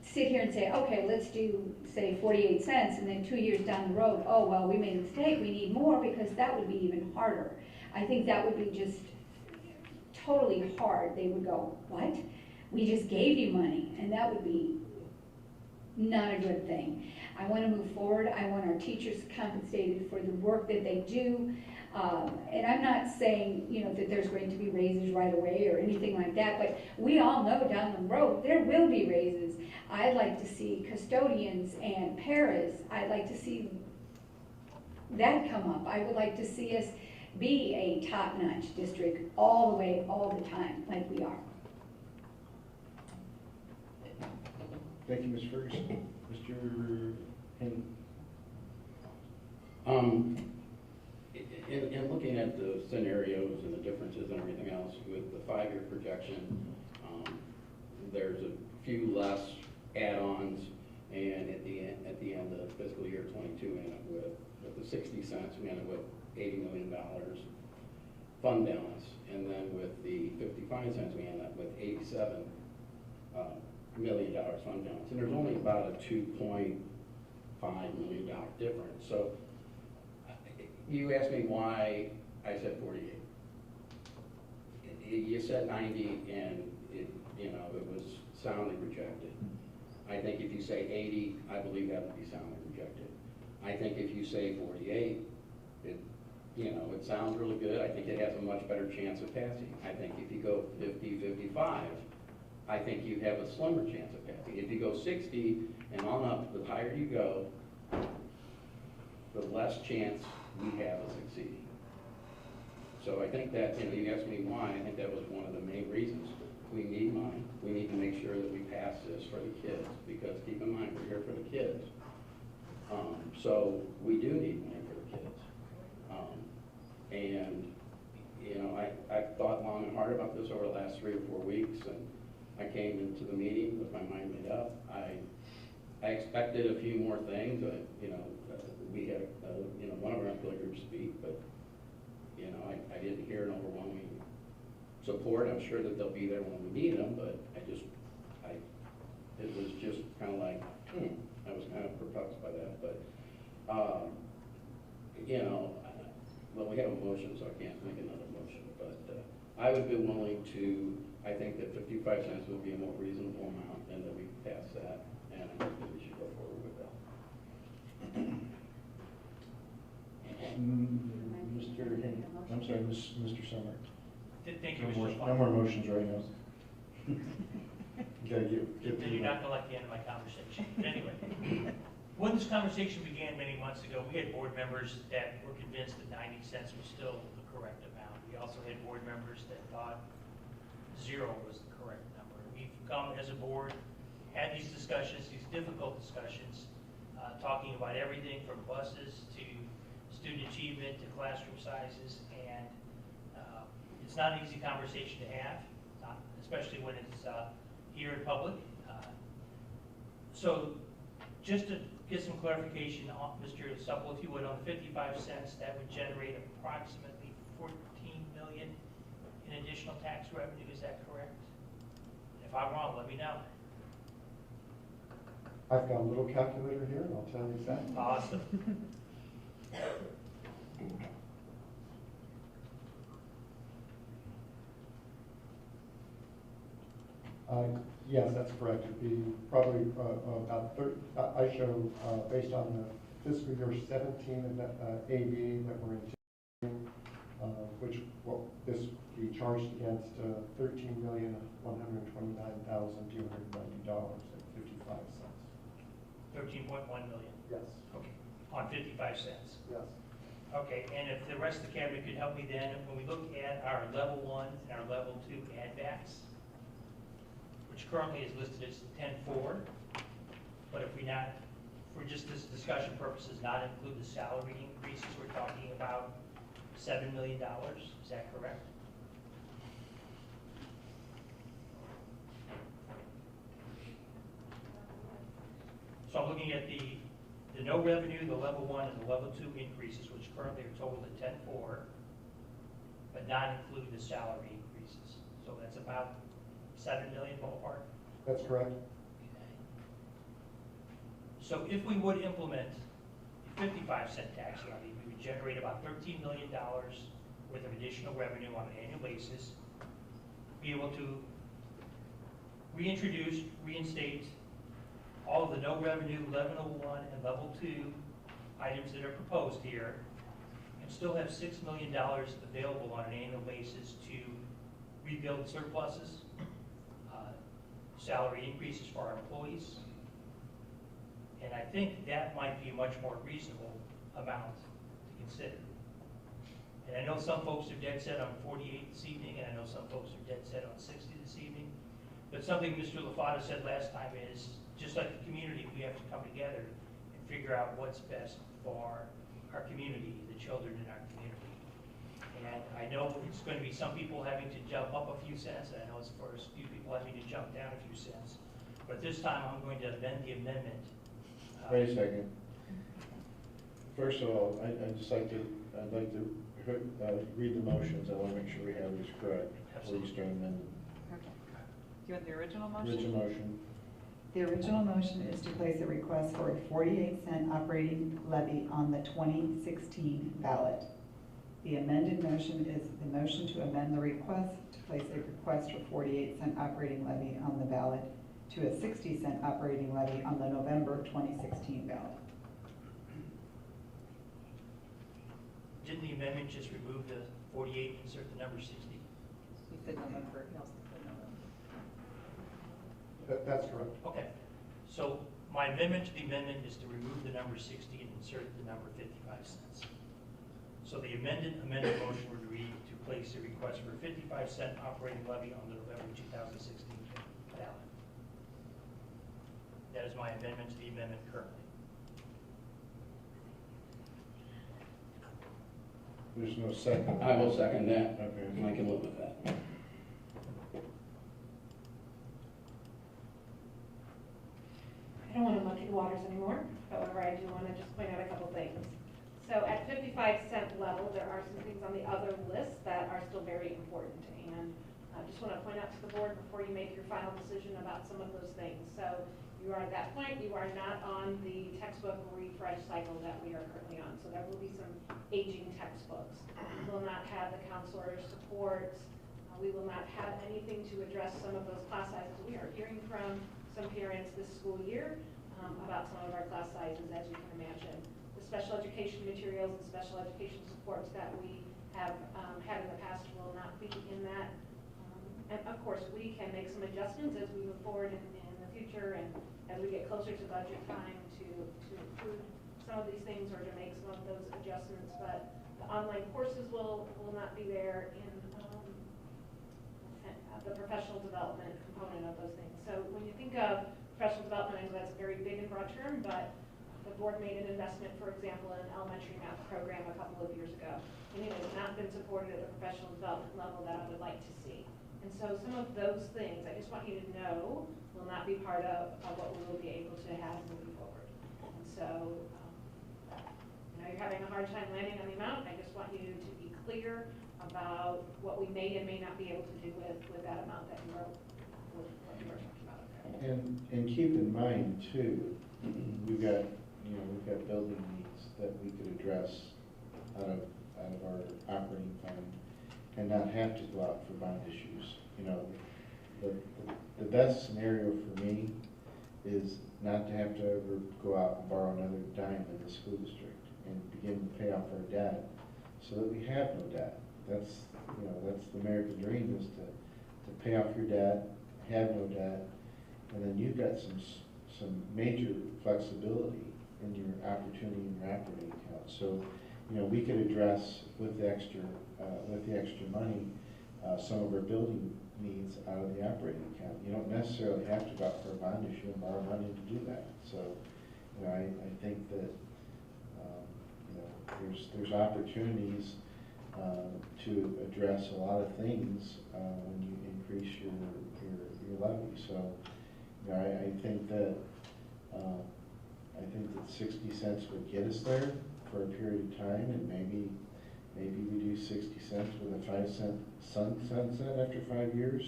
sit here and say, okay, let's do, say, 48 cents, and then 2 years down the road, oh, well, we made a mistake, we need more, because that would be even harder. I think that would be just totally hard. They would go, what? We just gave you money, and that would be not a good thing. I want to move forward. I want our teachers compensated for the work that they do. And I'm not saying, that there's going to be raises right away or anything like that, but we all know down the road there will be raises. I'd like to see custodians and paras. I'd like to see that come up. I would like to see us be a top-notch district all the way, all the time, like we are. Thank you, Ms. Ferguson. Mr. Henry. In looking at the scenarios and the differences and everything else with the 5-year projection, there's a few less add-ons, and at the end of fiscal year 22, we end up with the 60 cents, we end up with $80 million fund balance, and then with the 55 cents, we end up with $87 million fund balance, and there's only about a $2.5 million difference. So you asked me why I said 48. You said 90, and it was soundly rejected. I think if you say 80, I believe that would be soundly rejected. I think if you say 48, it sounds really good. I think it has a much better chance of passing. I think if you go 50, 55, I think you have a slimmer chance of passing. If you go 60 and on up, the higher you go, the less chance we have of succeeding. So I think that, you asked me why, I think that was one of the main reasons. We need money. We need to make sure that we pass this for the kids, because keep in mind, we're here for the kids. So we do need money for the kids. I've thought long and hard about this over the last 3 or 4 weeks, and I came into the meeting with my mind made up. I expected a few more things. we had, one of our employee groups speak, but, I didn't hear an overwhelming support. I'm sure that they'll be there when we need them, but it was just kind of like, I was kind of perplexed by that, but, well, we have a motion, so I can't make another motion, but I would be willing to, I think that 55 cents would be a more reasonable amount, and that we pass that, and I think that we should go forward with that. I'm sorry, Mr. Summer. Thank you, No Mr. more, LaFatta. no more motions right now. You gotta get Then you're not gonna like the end of my conversation. But anyway, when this conversation began many months ago, we had board members that were convinced that 90 cents was still the correct amount. We also had board members that thought 0 was the correct number. We've come as a board, had these discussions, these difficult discussions, talking about everything from buses to student achievement to classroom sizes, and it's not an easy conversation to have, especially when it's here in public. So just to get some clarification, Mr. Supple, if you would, on 55 cents, that would generate approximately 14 million in additional tax revenue, is that correct? If I'm wrong, let me know. I've got a little calculator here, and I'll tell you exactly. Awesome. Yes, that's correct. It'd be probably about I show, based on the fiscal year 17 AV that we're in, which this be charged against $13,129,290 at 55 cents. 13.1 million. Yes. Okay, on 55 cents. Yes. Okay, and if the rest of the cabinet could help me then, when we look at our level 1 and our level 2 add backs, which currently is listed as 10.4, but if we not, for just this discussion purposes, not include the salary increases, we're talking about $7 million, is that correct? So I'm looking at the no revenue, the level 1 and the level 2 increases, which currently are totaled at 10.4, but not include the salary increases. So that's about 7 million ballpark. That's correct. So if we would implement a 55-cent tax levy, we would generate about $13 million worth of additional revenue on an annual basis, be able to reinstate all of the no revenue level 1 and level 2 items that are proposed here, and still have $6 million available on an annual basis to rebuild surpluses, salary increases for our employees. And I think that might be a much more reasonable amount to consider. And I know some folks are dead set on 48 this evening, and I know some folks are dead set on 60 this evening. But something Mr. LaFatta said last time is, just like the community, we have to come together and figure out what's best for our community, the children in our community. And I know it's going to be some people having to jump up a few cents, and I know it's for a few people having to jump down a few cents. But this time, I'm going to amend the amendment. Wait a second. First of all, I'd like to read the motions. I want to make sure we have these correct before you start amending. Okay. Do you want the original motion? Original motion. The original motion is to place a request for a 48-cent operating levy on the 2016 ballot. The amended motion is the motion to amend the request to place a request for 48-cent operating levy on the ballot to a 60-cent operating levy on the November 2016 ballot. Didn't the amendment just remove the 48 and insert the number 60? You said November, he also said November. That's correct. Okay. So my amendment to the amendment is to remove the number 60 and insert the number 55 cents. So the amended motion would read to place a request for a 55-cent operating levy on the November 2016 ballot. That is my amendment to the amendment currently. There's no second. I will second that. Okay. And I can live with that. I don't want to mucky the waters anymore. However, I do want to just point out a couple things. So at 55-cent level, there are some things on the other list that are still very important. And I just want to point out to the board before you make your final decision about some of those things. So you are at that point, you are not on the textbook refresh cycle that we are currently on. So there will be some aging textbooks. We will not have the counselor support. We will not have anything to address some of those class sizes. We are hearing from some parents this school year about some of our class sizes, as you can imagine. The special education materials and special education supports that we have had in the past will not be in that. And of course, we can make some adjustments as we move forward in the future and as we get closer to budget time to include some of these things or to make some of those adjustments. But the online courses will not be there in the professional development component of those things. So when you think of professional development, I know that's a very big and broad term, but the board made an investment, for example, in an elementary math program a couple of years ago. And it has not been supported at the professional development level that I would like to see. And so some of those things, I just want you to know, will not be part of what we will be able to have moving forward. And so, you're having a hard time landing on the amount. I just want you to be clear about what we may and may not be able to do with that amount that you were talking about. And keep in mind too, we've got building needs that we could address out of our operating fund and not have to go out for bond issues. The best scenario for me is not to have to ever go out and borrow another dime in the school district and begin to pay off our debt so that we have no debt. That's the American dream, is to pay off your debt, have no debt, and then you've got some major flexibility in your opportunity in your operating account. So, we could address with the extra money some of our building needs out of the operating account. You don't necessarily have to go out for a bond issue and borrow money to do that. So, I think that there's opportunities to address a lot of things when you increase your levy. So, I think that 60 cents would get us there for a period of time, and maybe we do 60 cents with a 5-cent sunset after 5 years,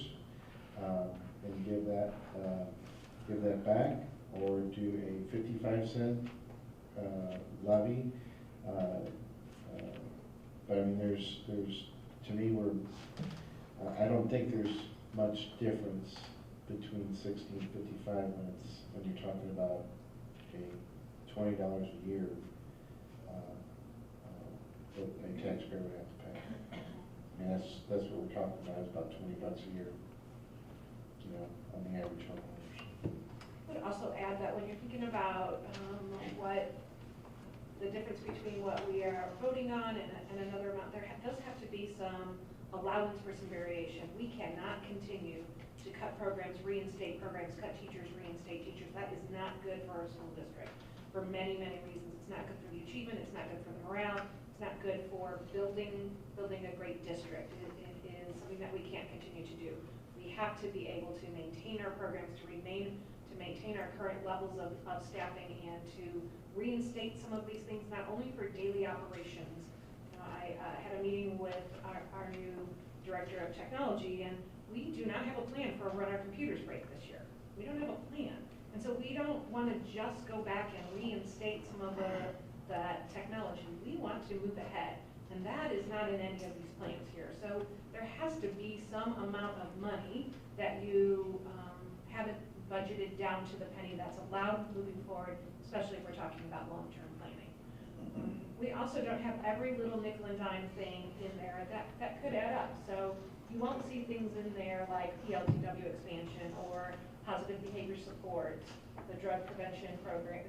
and give that back, or do a 55-cent levy. But I mean, there's to me, I don't think there's much difference between 60 and 55 when you're talking about $20 a year that a taxpayer would have to pay. I mean, that's what we're talking about, is about $20 a year, on the average homeowners. I would also add that when you're thinking about what the difference between what we are voting on and another amount, there does have to be some allowance for some variation. We cannot continue to cut programs, reinstate programs, cut teachers, reinstate teachers. That is not good for our school district for many, many reasons. It's not good for the achievement. It's not good for the morale. It's not good for building a great district. It is something that we can't continue to do. We have to be able to maintain our programs, to maintain our current levels of staffing, and to reinstate some of these things, not only for daily operations. I had a meeting with our new director of technology, and we do not have a plan for when our computers break this year. We don't have a plan. And so we don't want to just go back and reinstate some of that technology. We want to move ahead, and that is not in any of these plans here. So there has to be some amount of money that you haven't budgeted down to the penny that's allowed moving forward, especially if we're talking about long-term planning. We also don't have every little nickel and dime thing in there that could add up. So you won't see things in there like PLTW expansion or positive behavior support, the drug prevention programs,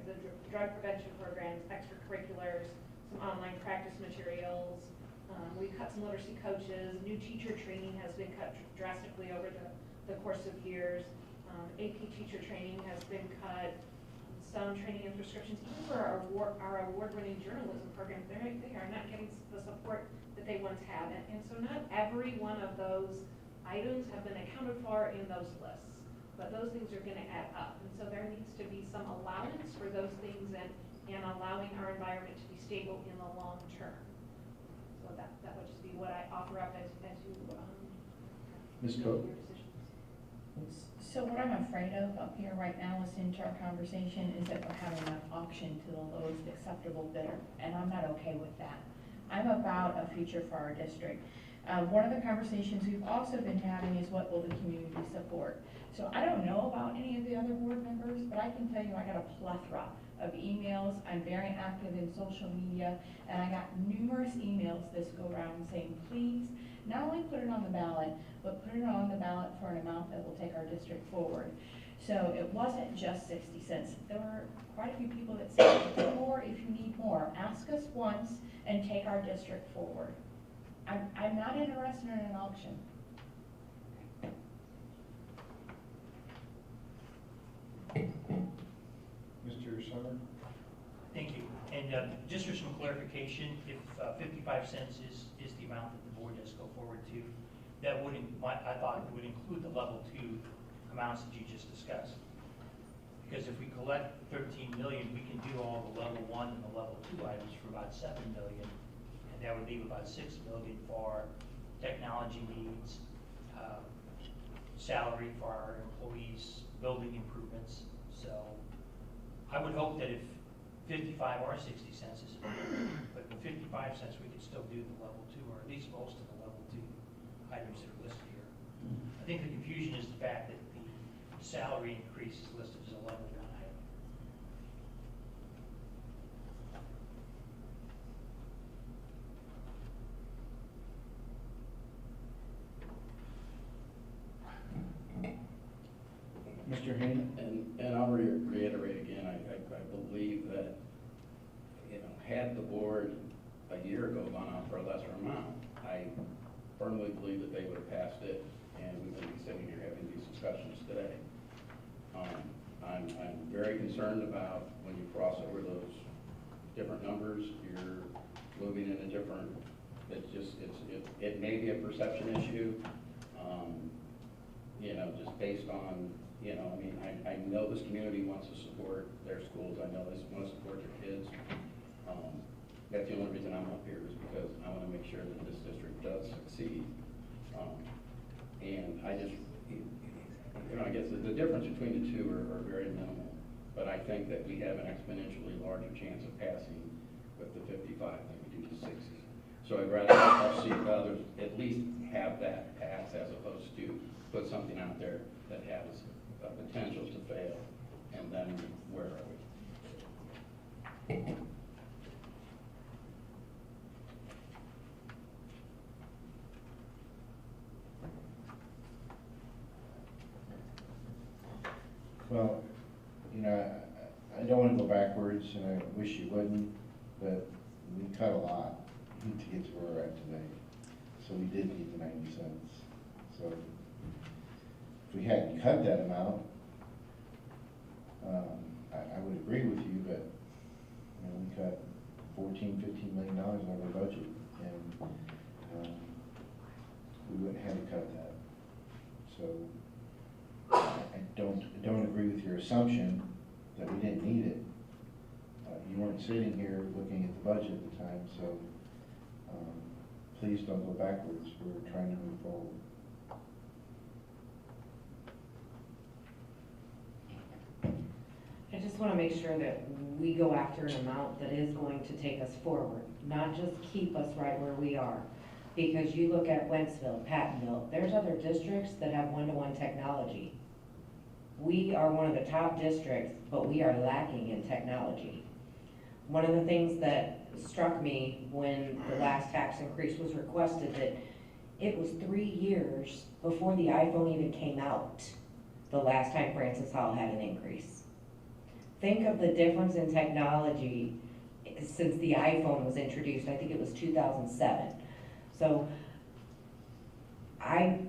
extracurriculars, some online practice materials. We cut some literacy coaches. New teacher training has been cut drastically over the course of years. AP teacher training has been cut. Some training and prescriptions, even for our award-winning journalism programs, they are not getting the support that they once had. And so not every one of those items have been accounted for in those lists. but those things are gonna add up. And so there needs to be some allowance for those things and allowing our environment to be stable in the long term. So that would just be what I offer up as you, Ms. make Coe? your decisions. So what I'm afraid of up here right now, listening to our conversation, is that we're having an auction to the lowest acceptable bidder, and I'm not okay with that. I'm about a future for our district. One of the conversations we've also been having is what will the community support? So I don't know about any of the other board members, but I can tell you I got a plethora of emails. I'm very active in social media, and I got numerous emails this go around saying, please, not only put it on the ballot, but put it on the ballot for an amount that will take our district forward. So it wasn't just 60 cents. There were quite a few people that said, do more if you need more. Ask us once and take our district forward. I'm not interested in an auction. Mr. Summer? Thank you. And just for some clarification, if 55 cents is the amount that the board has to go forward to, that would, I thought it would include the level 2 amounts that you just discussed. Because if we collect 13 million, we can do all the level 1 and the level 2 items for about 7 million. And that would leave about 6 million for technology needs, salary for our employees, building improvements. So I would hope that if 55 or 60 cents is available, but with 55 cents we could still do the level 2, or at least most of the level 2 items that are listed here. I think the confusion is the fact that the salary increase is listed as a level 1 item. Mr. Hayne? And I'll reiterate again, I believe that, had the board a year ago gone out for a lesser amount, I firmly believe that they would have passed it, and we wouldn't be sitting here having these discussions today. I'm very concerned about when you cross over those different numbers, you're moving in a different, it may be a perception issue, just based on, I know this community wants to support their schools, I know they want to support their kids. That's the only reason I'm up here, is because I want to make sure that this district does succeed. And I just, I guess the difference between the two are very minimal, but I think that we have an exponentially larger chance of passing with the 55 than we do the 60. So I'd rather see others at least have that pass, as opposed to put something out there that has a potential to fail, and then where are we? Well, I don't want to go backwards, and I wish you wouldn't, but we cut a lot to get to where we're at today. So we did need the 90 cents. So if we hadn't cut that amount, I would agree with you, but we cut $14–15 million out of our budget, and we wouldn't have to cut that. So I don't agree with your assumption that we didn't need it. You weren't sitting here looking at the budget at the time, so please don't go backwards. We're trying to move forward. I just want to make sure that we go after an amount that is going to take us forward, not just keep us right where we are. Because you look at Wentzville, Pattonville, there's other districts that have one-to-one technology. We are one of the top districts, but we are lacking in technology. One of the things that struck me when the last tax increase was requested, that it was 3 years before the iPhone even came out, the last time Francis Howell had an increase. Think of the difference in technology since the iPhone was introduced. I think it was 2007. So I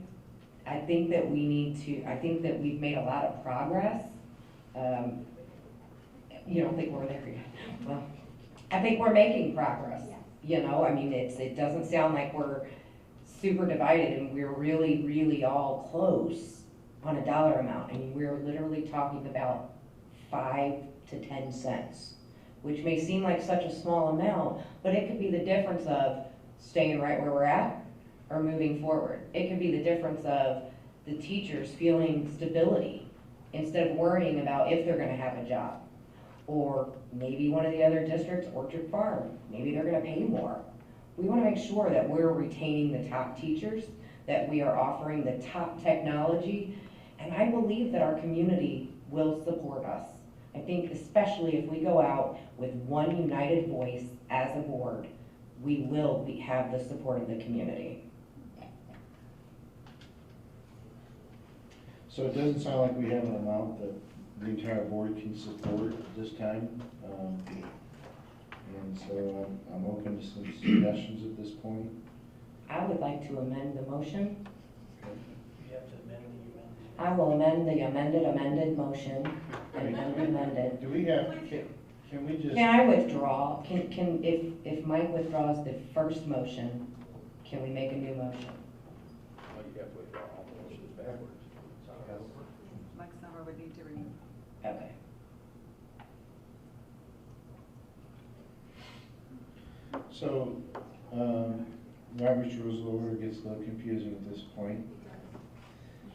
think that I think that we've made a lot of progress. You don't think we're there yet? Well, I think we're making progress. It doesn't sound like we're super divided, and we're really, really all close on a dollar amount. I mean, we're literally talking about 5 to 10 cents, which may seem like such a small amount, but it could be the difference of staying right where we're at or moving forward. It could be the difference of the teachers feeling stability instead of worrying about if they're gonna have a job. Or maybe one of the other districts, Orchard Farm, maybe they're gonna pay more. We wanna make sure that we're retaining the top teachers, that we are offering the top technology, and I believe that our community will support us. I think especially if we go out with one united voice as a board, we will have the support of the community. So it doesn't sound like we have an amount that the entire board can support at this time. And so I'm open to some suggestions at this point. I would like to amend the motion. You have to amend the amendment. I will amend the amended motion, amended. Do we have, can we just? Can I withdraw? If Mike withdraws the first motion, can we make a new motion? Well, you have to withdraw all the motions backwards. Mike Summer would need to remove. Okay. So, Robert's Rules of Order gets a little confusing at this point.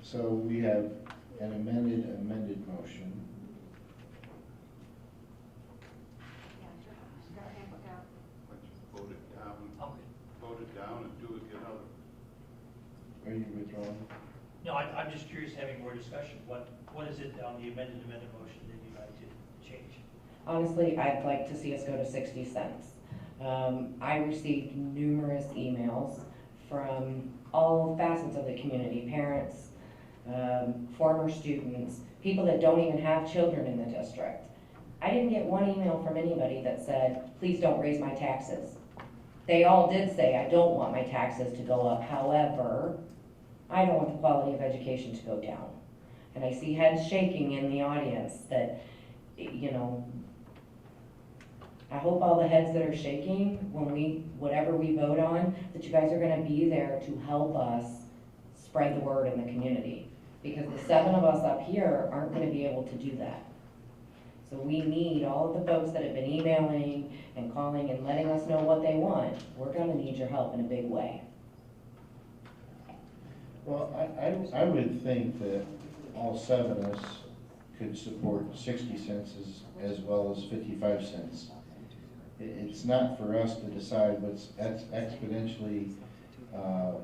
So we have an amended motion. Vote it down and do it another. Are you withdrawing? No, I'm just curious, having more discussion, what is it on the amended motion that you'd like to change? Honestly, I'd like to see us go to 60 cents. I received numerous emails from all facets of the community, parents, former students, people that don't even have children in the district. I didn't get one email from anybody that said, please don't raise my taxes. They all did say, I don't want my taxes to go up. However, I don't want the quality of education to go down. And I see heads shaking in the audience that, you know, I hope all the heads that are shaking, whatever we vote on, that you guys are gonna be there to help us spread the word in the community. Because the 7 of us up here aren't gonna be able to do that. So we need all of the folks that have been emailing and calling and letting us know what they want. We're gonna need your help in a big way. Well, I would think that all 7 of us could support 60 cents as well as 55 cents. It's not for us to decide what's exponentially a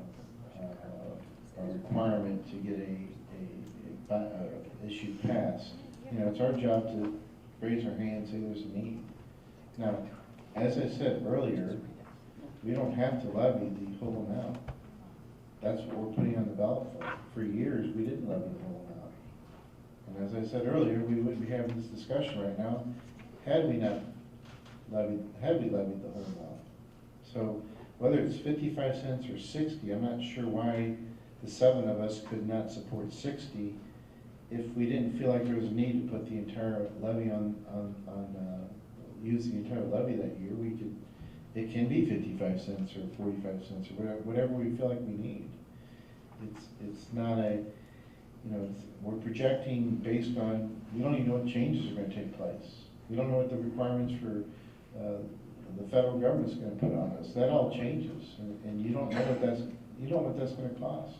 requirement to get a issue passed. You know, it's our job to raise our hand and say there's a need. Now, as I said earlier, we don't have to levy the whole amount. That's what we're putting on the ballot for. For years, we didn't levy the whole amount. And as I said earlier, we wouldn't be having this discussion right now had we levied the whole amount. So whether it's 55 cents or 60, I'm not sure why the 7 of us could not support 60 if we didn't feel like there was a need to put the entire levy use the entire levy that year. We could, it can be 55 cents or 45 cents or whatever we feel like we need. It's not a, you know, we're projecting based on, we don't even know what changes are going to take place. We don't know what the requirements for the federal government's going to put on us. That all changes, and you don't know what that's going to cost.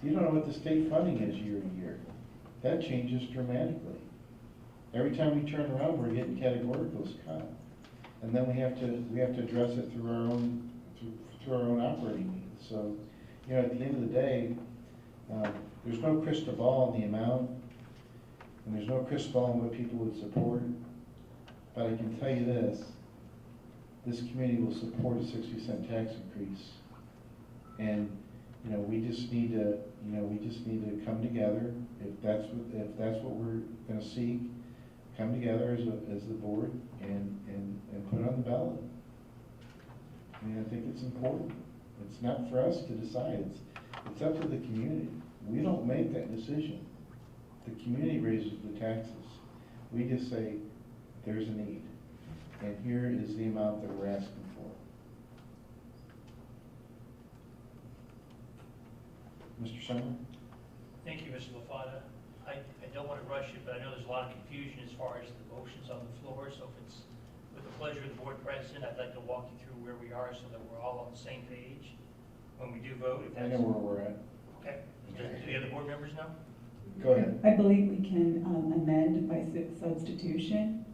You don't know what the state funding is year to year. That changes dramatically. Every time we turn around, we're getting categoricals cut, and then we have to address it through our own operating needs. So, you know, at the end of the day, there's no crystal ball in the amount, and there's no crystal ball in what people would support. But I can tell you this community will support a 60-cent tax increase. And, you know, we just need to come together. If that's what we're gonna seek, come together as the board and put it on the ballot. I mean, I think it's important. It's not for us to decide. It's up to the community. We don't make that decision. The community raises the taxes. We just say, there's a need, and here is the amount that we're asking for. Mr. Summer? Thank you, Mr. LaFada. I don't want to rush it, but I know there's a lot of confusion as far as the motions on the floor, so if it's with the pleasure of the board president, I'd like to walk you through where we are so that we're all on the same page when we do vote. If I that's know where we're at. okay. Do the other board members know? Go ahead. I believe we can amend by substitution.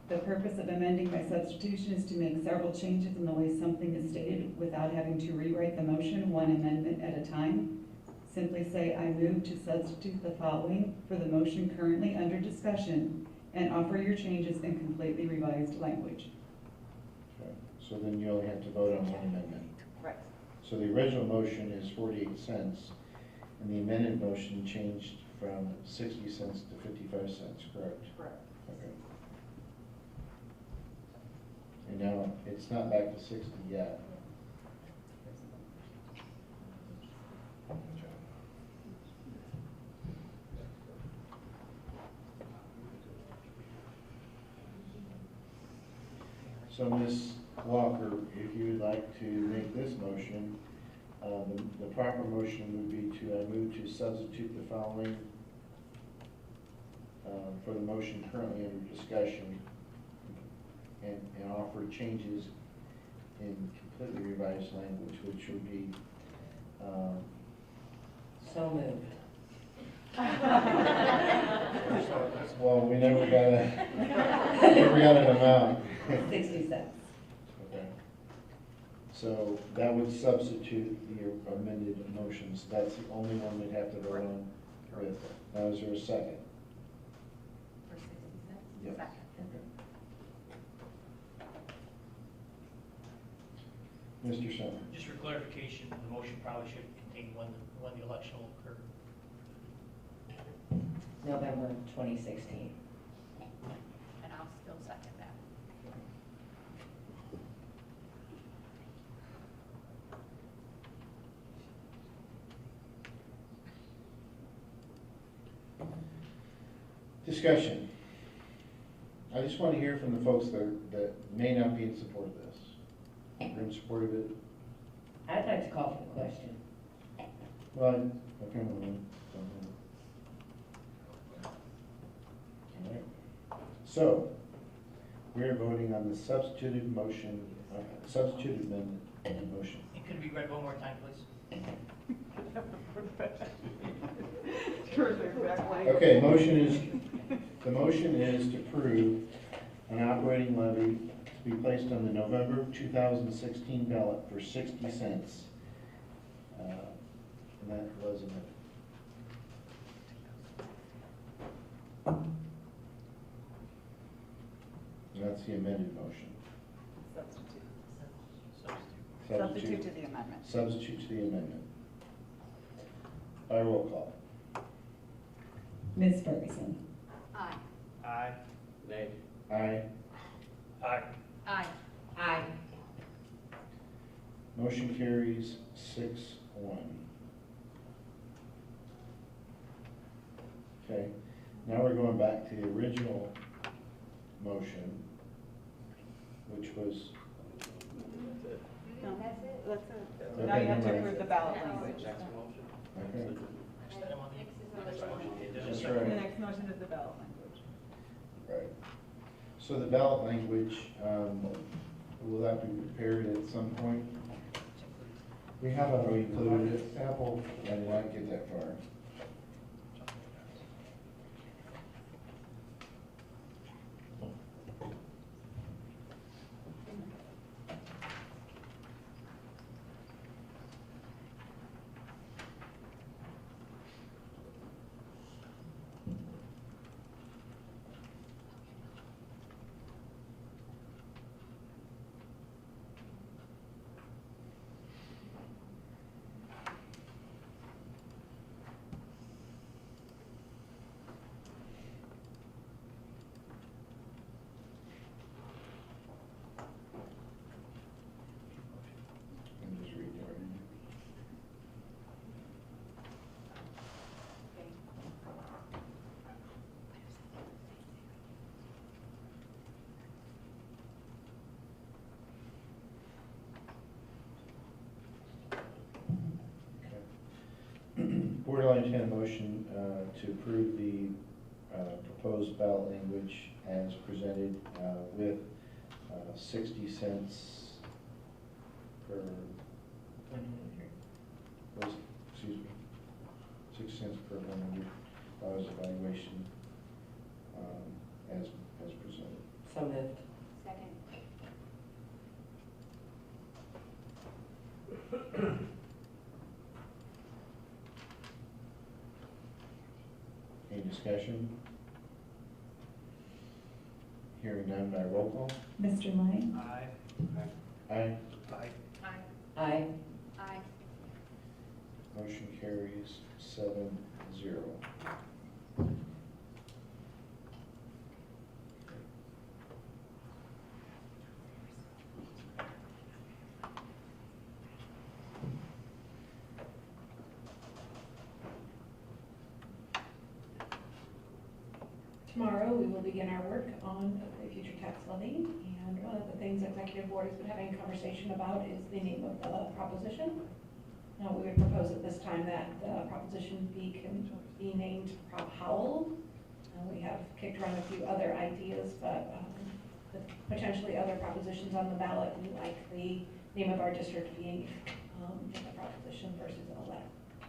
The purpose of amending by substitution is to make several changes in the way something is stated without having to rewrite the motion one amendment at a time. Simply say, I move to substitute the following for the motion currently under discussion and offer your changes in completely revised language. Okay. So then you only have to vote on one amendment. Right. So the original motion is 48 cents, and the amended motion changed from 60 cents to 55 cents, correct? Correct. Okay. And now, it's not back to 60 yet. So Ms. Walker, if you would like to make this motion, the proper motion would be to, I move to substitute the following for the motion currently under discussion and offer changes in completely revised language, which would be, So moved. well, we never got an amount. 60 cents. Okay. So that would substitute your amended motions. That's the only one we'd have to vote on with. Now, is there a second? For 60 cents? Yes. Second. Okay. Mr. Summer? Just for clarification, the motion probably should contain when the election will occur. November 2016. And I'll still second that. Discussion. I just want to hear from the folks that may not be in support of this. You're in support of it? I'd like to call for the question. Well, okay, well, then. All right. So, we're voting on the substituted motion, substituted amendment motion. And could it be read one more time, please? Okay, the motion is to approve an operating levy to be placed on the November 2016 ballot for 60 cents. And that was amended. That's the amended motion. Substitute to the amendment. Substitute to the amendment. By roll call. Ms. Ferguson. Aye. Aye. Nay. Aye. Aye. Aye. Aye. Motion carries 6-1. Okay, now we're going back to the original motion, which was. No, that's it. Okay, Now you have to never mind. approve the ballot language. Next motion. Okay, Next item on the next motion. There's a that's second. The right. next motion is the ballot language. Right. So the ballot language, will that be prepared at some point? We haven't really included it. Sample, I did not get that far. Board will entertain a motion to approve the proposed ballot language as presented with 60 cents per, excuse me, 6 cents per $100 evaluation as presented. So moved. Second. Any discussion? Hearing none by roll call. Mr. Lang? Aye. Aye. Aye. Aye. Aye. Motion carries 7-0. Tomorrow, we will begin our work on the future tax levy, and one of the things Executive Board has been having a conversation about is the name of the proposition. Now, we would propose at this time that the proposition can be named Prop Howell. We have kicked around a few other ideas, but with potentially other propositions on the ballot, we like the name of our district being the proposition versus a letter. I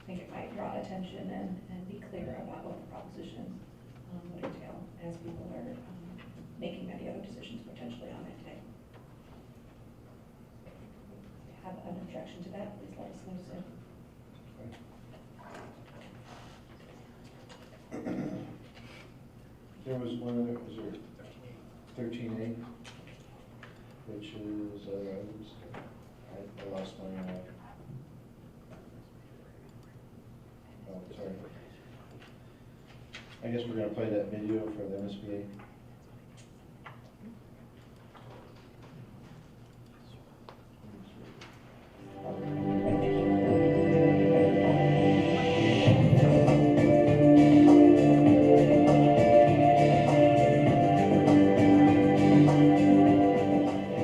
think it might draw attention and be clear about what the proposition would entail as people are making many other decisions potentially on that day. If you have an objection to that, please let us know soon. There was one other, was there 13A, which is, I lost my, oh, sorry. I guess we're gonna play that video for the MSBA.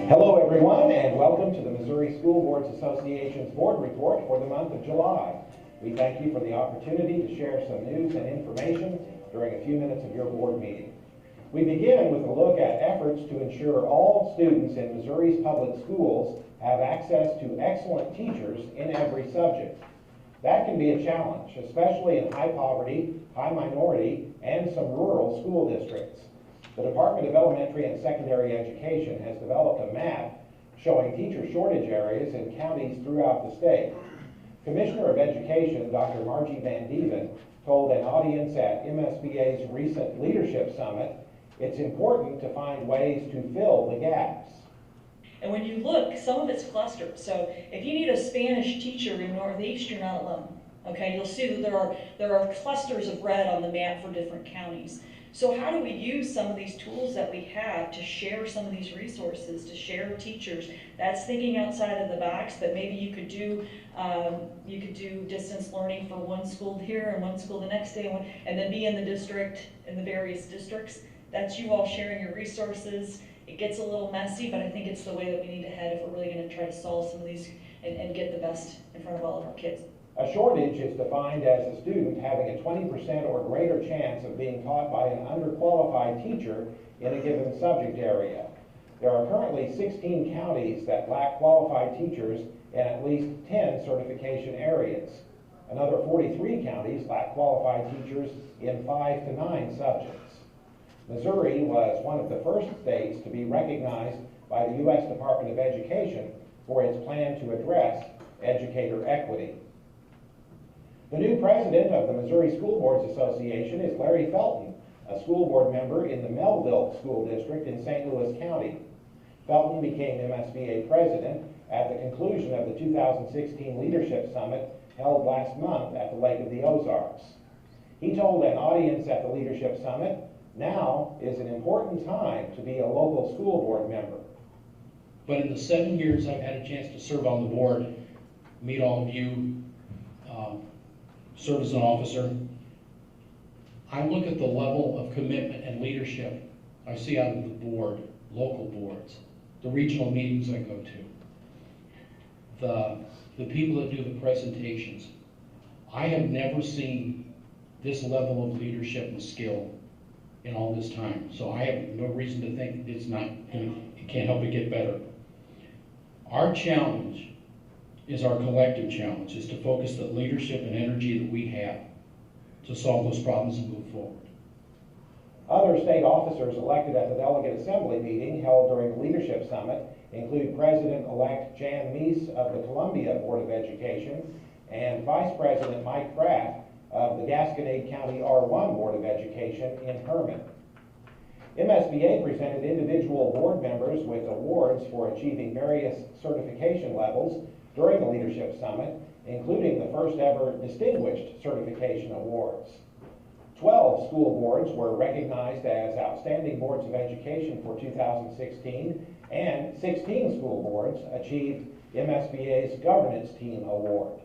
Hello, everyone, and welcome to the Missouri School Boards Association's board report for the month of July. We thank you for the opportunity to share some news and information during a few minutes of your board meeting. We begin with a look at efforts to ensure all students in Missouri's public schools have access to excellent teachers in every subject. That can be a challenge, especially in high poverty, high minority, and some rural school districts. The Department of Elementary and Secondary Education has developed a map showing teacher shortage areas in counties throughout the state. Commissioner of Education, Dr. Margie Van Dieven, told an audience at MSBA's recent Leadership Summit, it's important to find ways to fill the gaps. And when you look, some of it's clustered. So if you need a Spanish teacher in Northeast, you're not alone. Okay, you'll see that there are clusters of red on the map for different counties. So how do we use some of these tools that we have to share some of these resources, to share teachers? That's thinking outside of the box, but maybe you could do distance learning for one school here and one school the next day, and then be in the district, in the various districts. That's you all sharing your resources. It gets a little messy, but I think it's the way that we need to head if we're really going to try to solve some of these and get the best in front of all of our kids. A shortage is defined as a student having a 20% or greater chance of being taught by an underqualified teacher in a given subject area. There are currently 16 counties that lack qualified teachers in at least 10 certification areas. Another 43 counties lack qualified teachers in 5 to 9 subjects. Missouri was one of the first states to be recognized by the U.S. Department of Education for its plan to address educator equity. The new president of the Missouri School Boards Association is Larry Felton, a school board member in the Melville School District in St. Louis County. Felton became MSBA president at the conclusion of the 2016 Leadership Summit held last month at the Lake of the Ozarks. He told an audience at the Leadership Summit, "Now is an important time to be a local school board member." But in the 7 years I've had a chance to serve on the board, meet all of you, serve as an officer, I look at the level of commitment and leadership I see out of the board, local boards, the regional meetings I go to, the people that do the presentations. I have never seen this level of leadership and skill in all this time. So I have no reason to think it can't help but get better. Our challenge is our collective challenge, is to focus the leadership and energy that we have to solve those problems and move forward. Other state officers elected at the Delegate Assembly meeting held during the Leadership Summit include President-elect Jan Meese of the Columbia Board of Education and Vice President Mike Pratt of the Gasconade County R1 Board of Education in Herman. MSBA presented individual board members with awards for achieving various certification levels during the Leadership Summit, including the first ever Distinguished Certification Awards. 12 school boards were recognized as Outstanding Boards of Education for 2016, and 16 school boards achieved MSBA's Governance Team Award.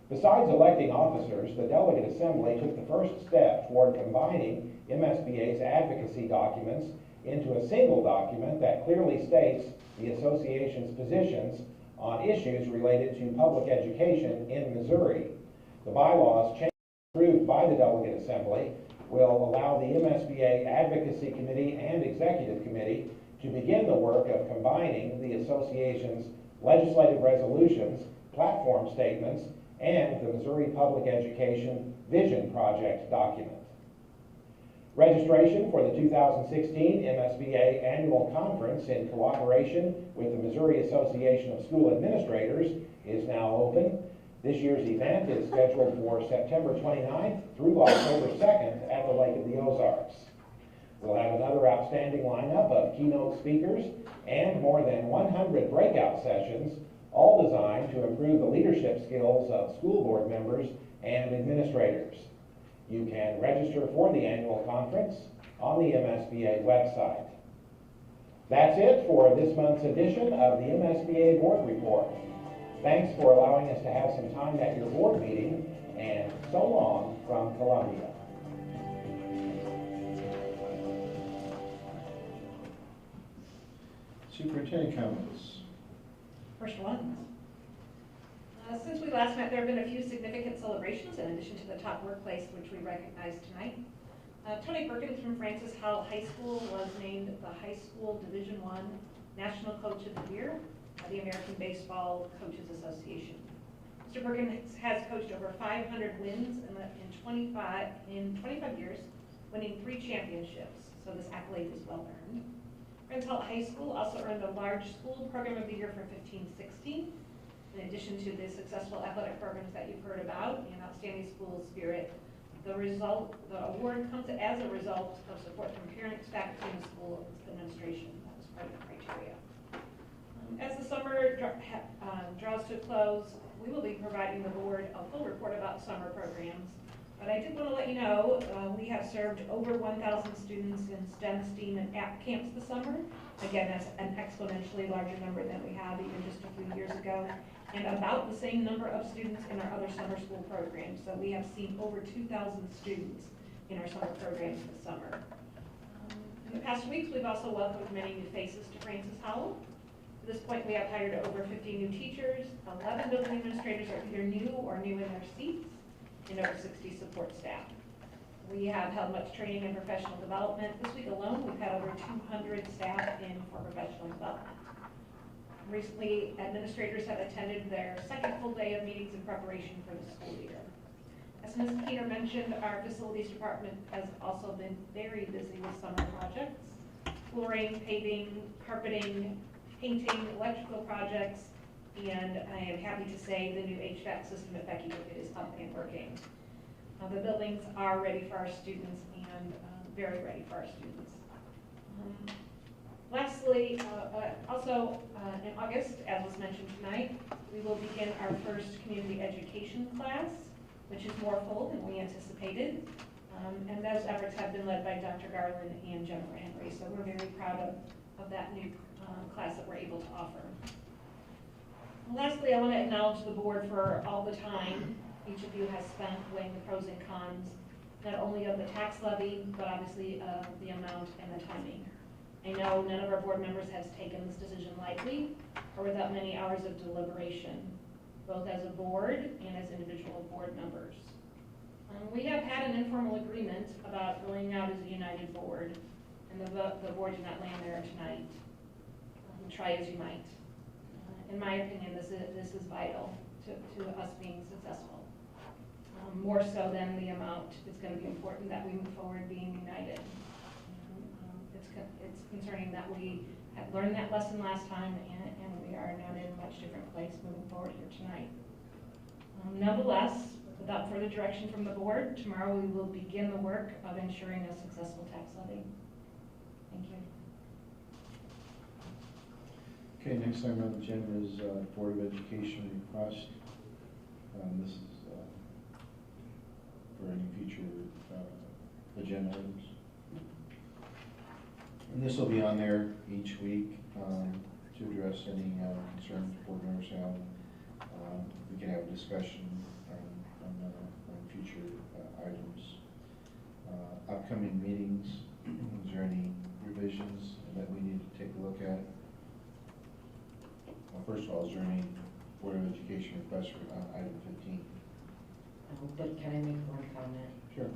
Besides electing officers, the Delegate Assembly took the first step toward combining MSBA's advocacy documents into a single document that clearly states the association's positions on issues related to public education in Missouri. The bylaws approved by the Delegate Assembly will allow the MSBA Advocacy Committee and Executive Committee to begin the work of combining the association's legislative resolutions, platform statements, and the Missouri Public Education Vision Project document. Registration for the 2016 MSBA Annual Conference in cooperation with the Missouri Association of School Administrators is now open. This year's event is scheduled for September 29th through October 2nd at the Lake of the Ozarks. We'll have another outstanding lineup of keynote speakers and more than 100 breakout sessions, all designed to improve the leadership skills of school board members and administrators. You can register for the annual conference on the MSBA website. That's it for this month's edition of the MSBA Board Report. Thanks for allowing us to have some time at your board meeting, and so long from Columbia. Superintendent comments. First one. Since we last met, there have been a few significant celebrations in addition to the top workplace, which we recognize tonight. Tony Perkins from Francis Howell High School was named the High School Division I National Coach of the Year by the American Baseball Coaches Association. Mr. Perkins has coached over 500 wins in 25 years, winning 3 championships, so this accolade is well earned. Francis Howell High School also earned a Large School Program of the Year for 15-16. In addition to the successful athletic programs that you've heard about and outstanding school spirit, the award comes as a result of support from parents, faculty, and school administration. That was part of the criteria. As the summer draws to a close, we will be providing the board a full report about summer programs. But I did want to let you know we have served over 1,000 students in STEM, STEAM, and app camps this summer. Again, that's an exponentially larger number than we had even just a few years ago, and about the same number of students in our other summer school programs. So we have seen over 2,000 students in our summer programs this summer. In the past weeks, we've also welcomed many new faces to Francis Howell. At this point, we have hired over 50 new teachers, 11 building administrators are either new or new in their seats, and over 60 support staff. We have held much training and professional development. This week alone, we've had over 200 staff in for professional development. Recently, administrators have attended their second full day of meetings in preparation for the school year. As Ms. Keener mentioned, our facilities department has also been very busy with summer projects: flooring, paving, carpeting, painting, electrical projects, and I am happy to say the new HVAC system at Becky is up and working. The buildings are ready for our students and very ready for our students. Lastly, also in August, as was mentioned tonight, we will begin our first community education class, which is more full than we anticipated. And those efforts have been led by Dr. Garland and Jennifer Henry, so we're very proud of that new class that we're able to offer. And lastly, I want to acknowledge the board for all the time each of you has spent weighing the pros and cons, not only of the tax levy, but obviously of the amount and the timing. I know none of our board members has taken this decision lightly or without many hours of deliberation, both as a board and as individual board board members. We have had an informal agreement about going out as a united board, and the board did not land there tonight. Try as you might. In my opinion, this is vital to us being successful. More so than the amount, it's going to be important that we move forward being united. It's concerning that we have learned that lesson last time, and we are now in a much different place moving forward here tonight. Nonetheless, without further direction from the board, tomorrow we will begin the work of ensuring a successful tax levy. Thank you. Okay, next item on the agenda is Board of Education request. This is for any future agenda items. And this will be on there each week to address any concerns board members have. We can have a discussion on future items. Upcoming meetings, is there any revisions that we need to take a look at? Well, first of all, is there any Board of Education request for item 15? But can I make one comment? Sure.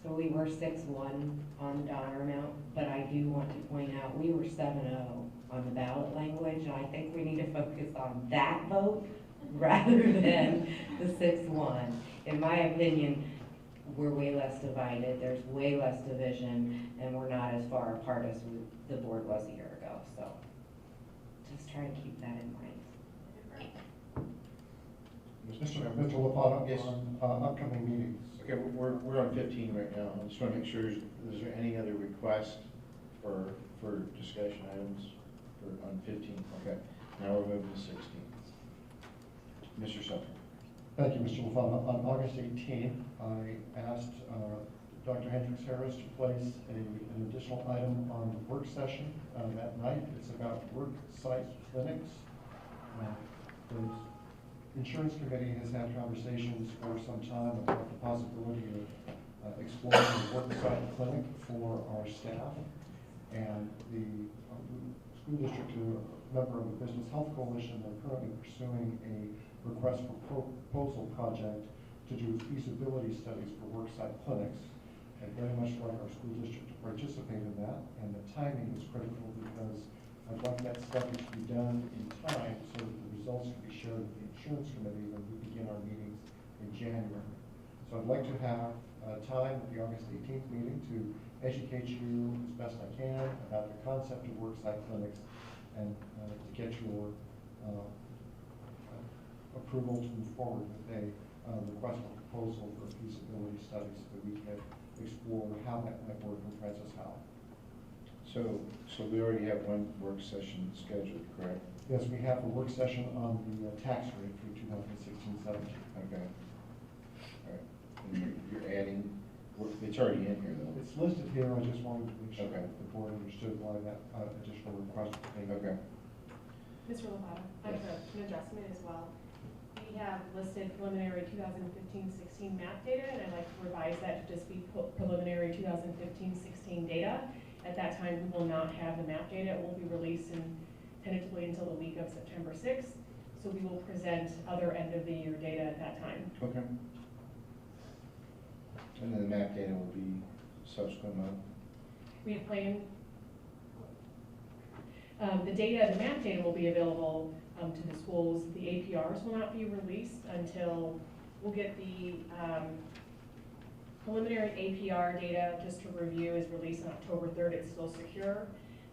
So we were 6-1 on the dollar amount, but I do want to point out, we were 7-0 on the ballot language, and I think we need to focus on that vote rather than the 6-1. In my opinion, we're way less divided, there's way less division, and we're not as far apart as the board was a year ago, so just try to keep that in mind. Mr. LaPlata, Yes. on upcoming meetings. Okay, we're on 15 right now. I just want to make sure, is there any other request for discussion items on 15? Okay, now we're moving to 16. Mr. Sutton. Thank you, Mr. LaFawn. On August 18th, I asked Dr. Hendricks Harris to place an additional item on the work session that night. It's about work site clinics. The Insurance Committee has had conversations for some time about the possibility of exploring a work site clinic for our staff. And the school district, a member of the Business Health Coalition, are currently pursuing a request for proposal project to do feasibility studies for worksite clinics. I'd very much like our school district to participate in that, and the timing is critical because I'd like that study to be done in time so that the results can be shared with the insurance committee when we begin our meetings in January. So I'd like to have time at the August 18th meeting to educate you as best I can about the concept of worksite clinics and to get your approval to move forward with a request for proposal for a feasibility study so that we can explore how that might work in Francis Howell. So we already have one work session scheduled, correct? Yes, we have a work session on the tax rate for 2016-17. Okay. All right. And you're adding, it's already in here though. It's listed here, I just wanted to make sure Okay. that the board understood why that additional request was made. Okay. Mr. Lovato, I have an adjustment as well. We have listed preliminary 2015-16 map data, and I'd like to revise that to just be preliminary 2015-16 data. At that time, we will not have the map data. It won't be released tentatively until the week of September 6th. So we will present other end of the year data at that time. Okay. And then the map data will be subsequent month? We have planned, the map data will be available to the schools. The APRs will not be released until we'll get the preliminary APR data, just to review, is released on October 3rd. It's still secure.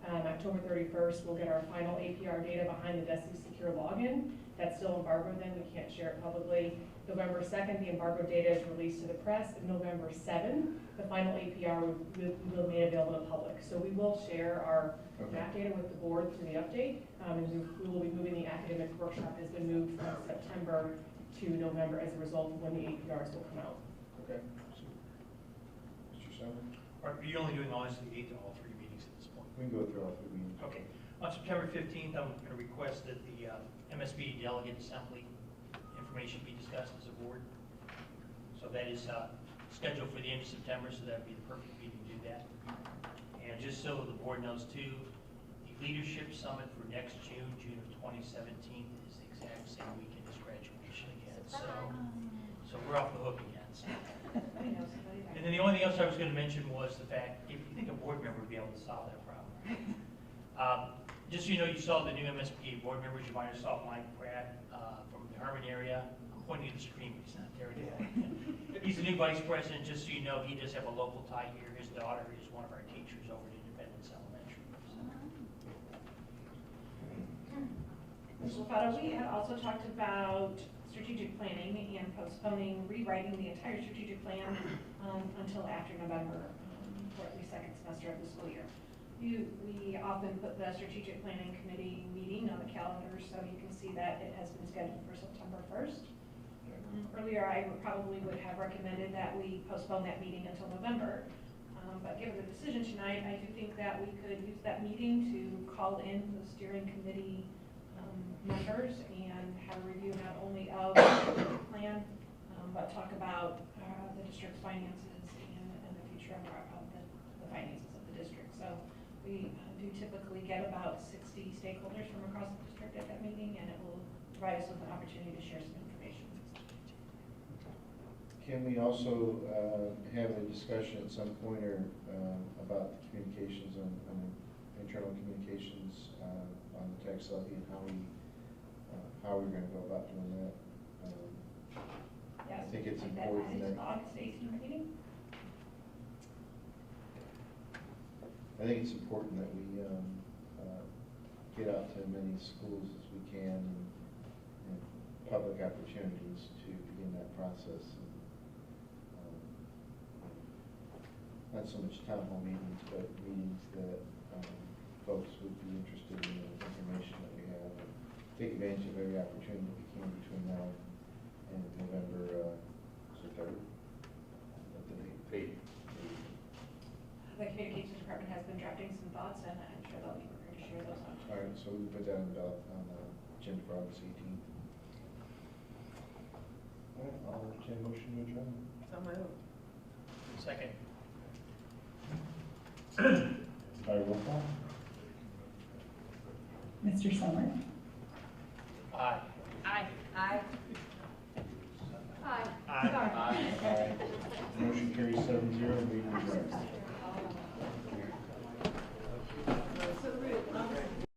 October 31st, we'll get our final APR data behind the DESI secure login. That's still embargoed then, we can't share it publicly. November 2nd, the embargoed data is released to the press. And November 7th, the final APR will be made available to the public. So we will share our map data with the board through the update. And we will be moving the academic workshop has been moved from September to November as a result of when the APRs will come out. Okay. Mr. Summer? Are you only doing August the 8th in all three meetings at this point? We can go through all three meetings. Okay. On September 15th, I'm going to request that the MSB delegate assembly information be discussed as a board. So that is scheduled for the end of September, so that would be the perfect meeting to do that. And just so the board knows too, the leadership summit for next June of 2017 is the exact same weekend as graduation again. So we're we're off the hook again. So. I know somebody that- And then the only thing else I was going to mention was the fact, if you think a board member would be able to solve that problem. Just so you know, you saw the new MSBA board members. You might have saw Mike Pratt from the Herman area. I'm pointing to the screen, but he's not there anymore. He's the new vice president. Just so you know, he does have a local tie here. His daughter is one of our teachers over at Independence Elementary. Ms. Lafado, we had also talked about strategic planning and postponing rewriting the entire strategic plan until after November, for at least second semester of the school year. We often put the strategic planning committee meeting on the calendar, so you can see that it has been scheduled for September 1st. Earlier, I probably would have recommended that we postpone that meeting until November. But given the decision tonight, I do think that we could use that meeting to call in the steering committee members and have a review not only of the plan, but talk about the district's finances and the future of the finances of the district. So we do typically get about 60 stakeholders from across the district at that meeting, and it will provide us with an opportunity to share some information. Can we also have a discussion at some point or about the communications on internal communications on the tax levy and how we're going to go about doing that? Yes, I think it's like important that that August 18th meeting. I think it's important that we get out to as many schools as we can and public opportunities to begin that process. Not so much town hall meetings, but meetings that folks would be interested in the information that we have. And take advantage of every opportunity we can between now and November 3rd. The communications department has been drafting some thoughts, and I'm sure they'll be prepared to share those on. All right, so we put that on the agenda for August 18th. All right, I'll entertain a motion to adjourn. So moved. Second. By roll call. Mr. Summer? Aye. Aye. Aye. Aye. Aye.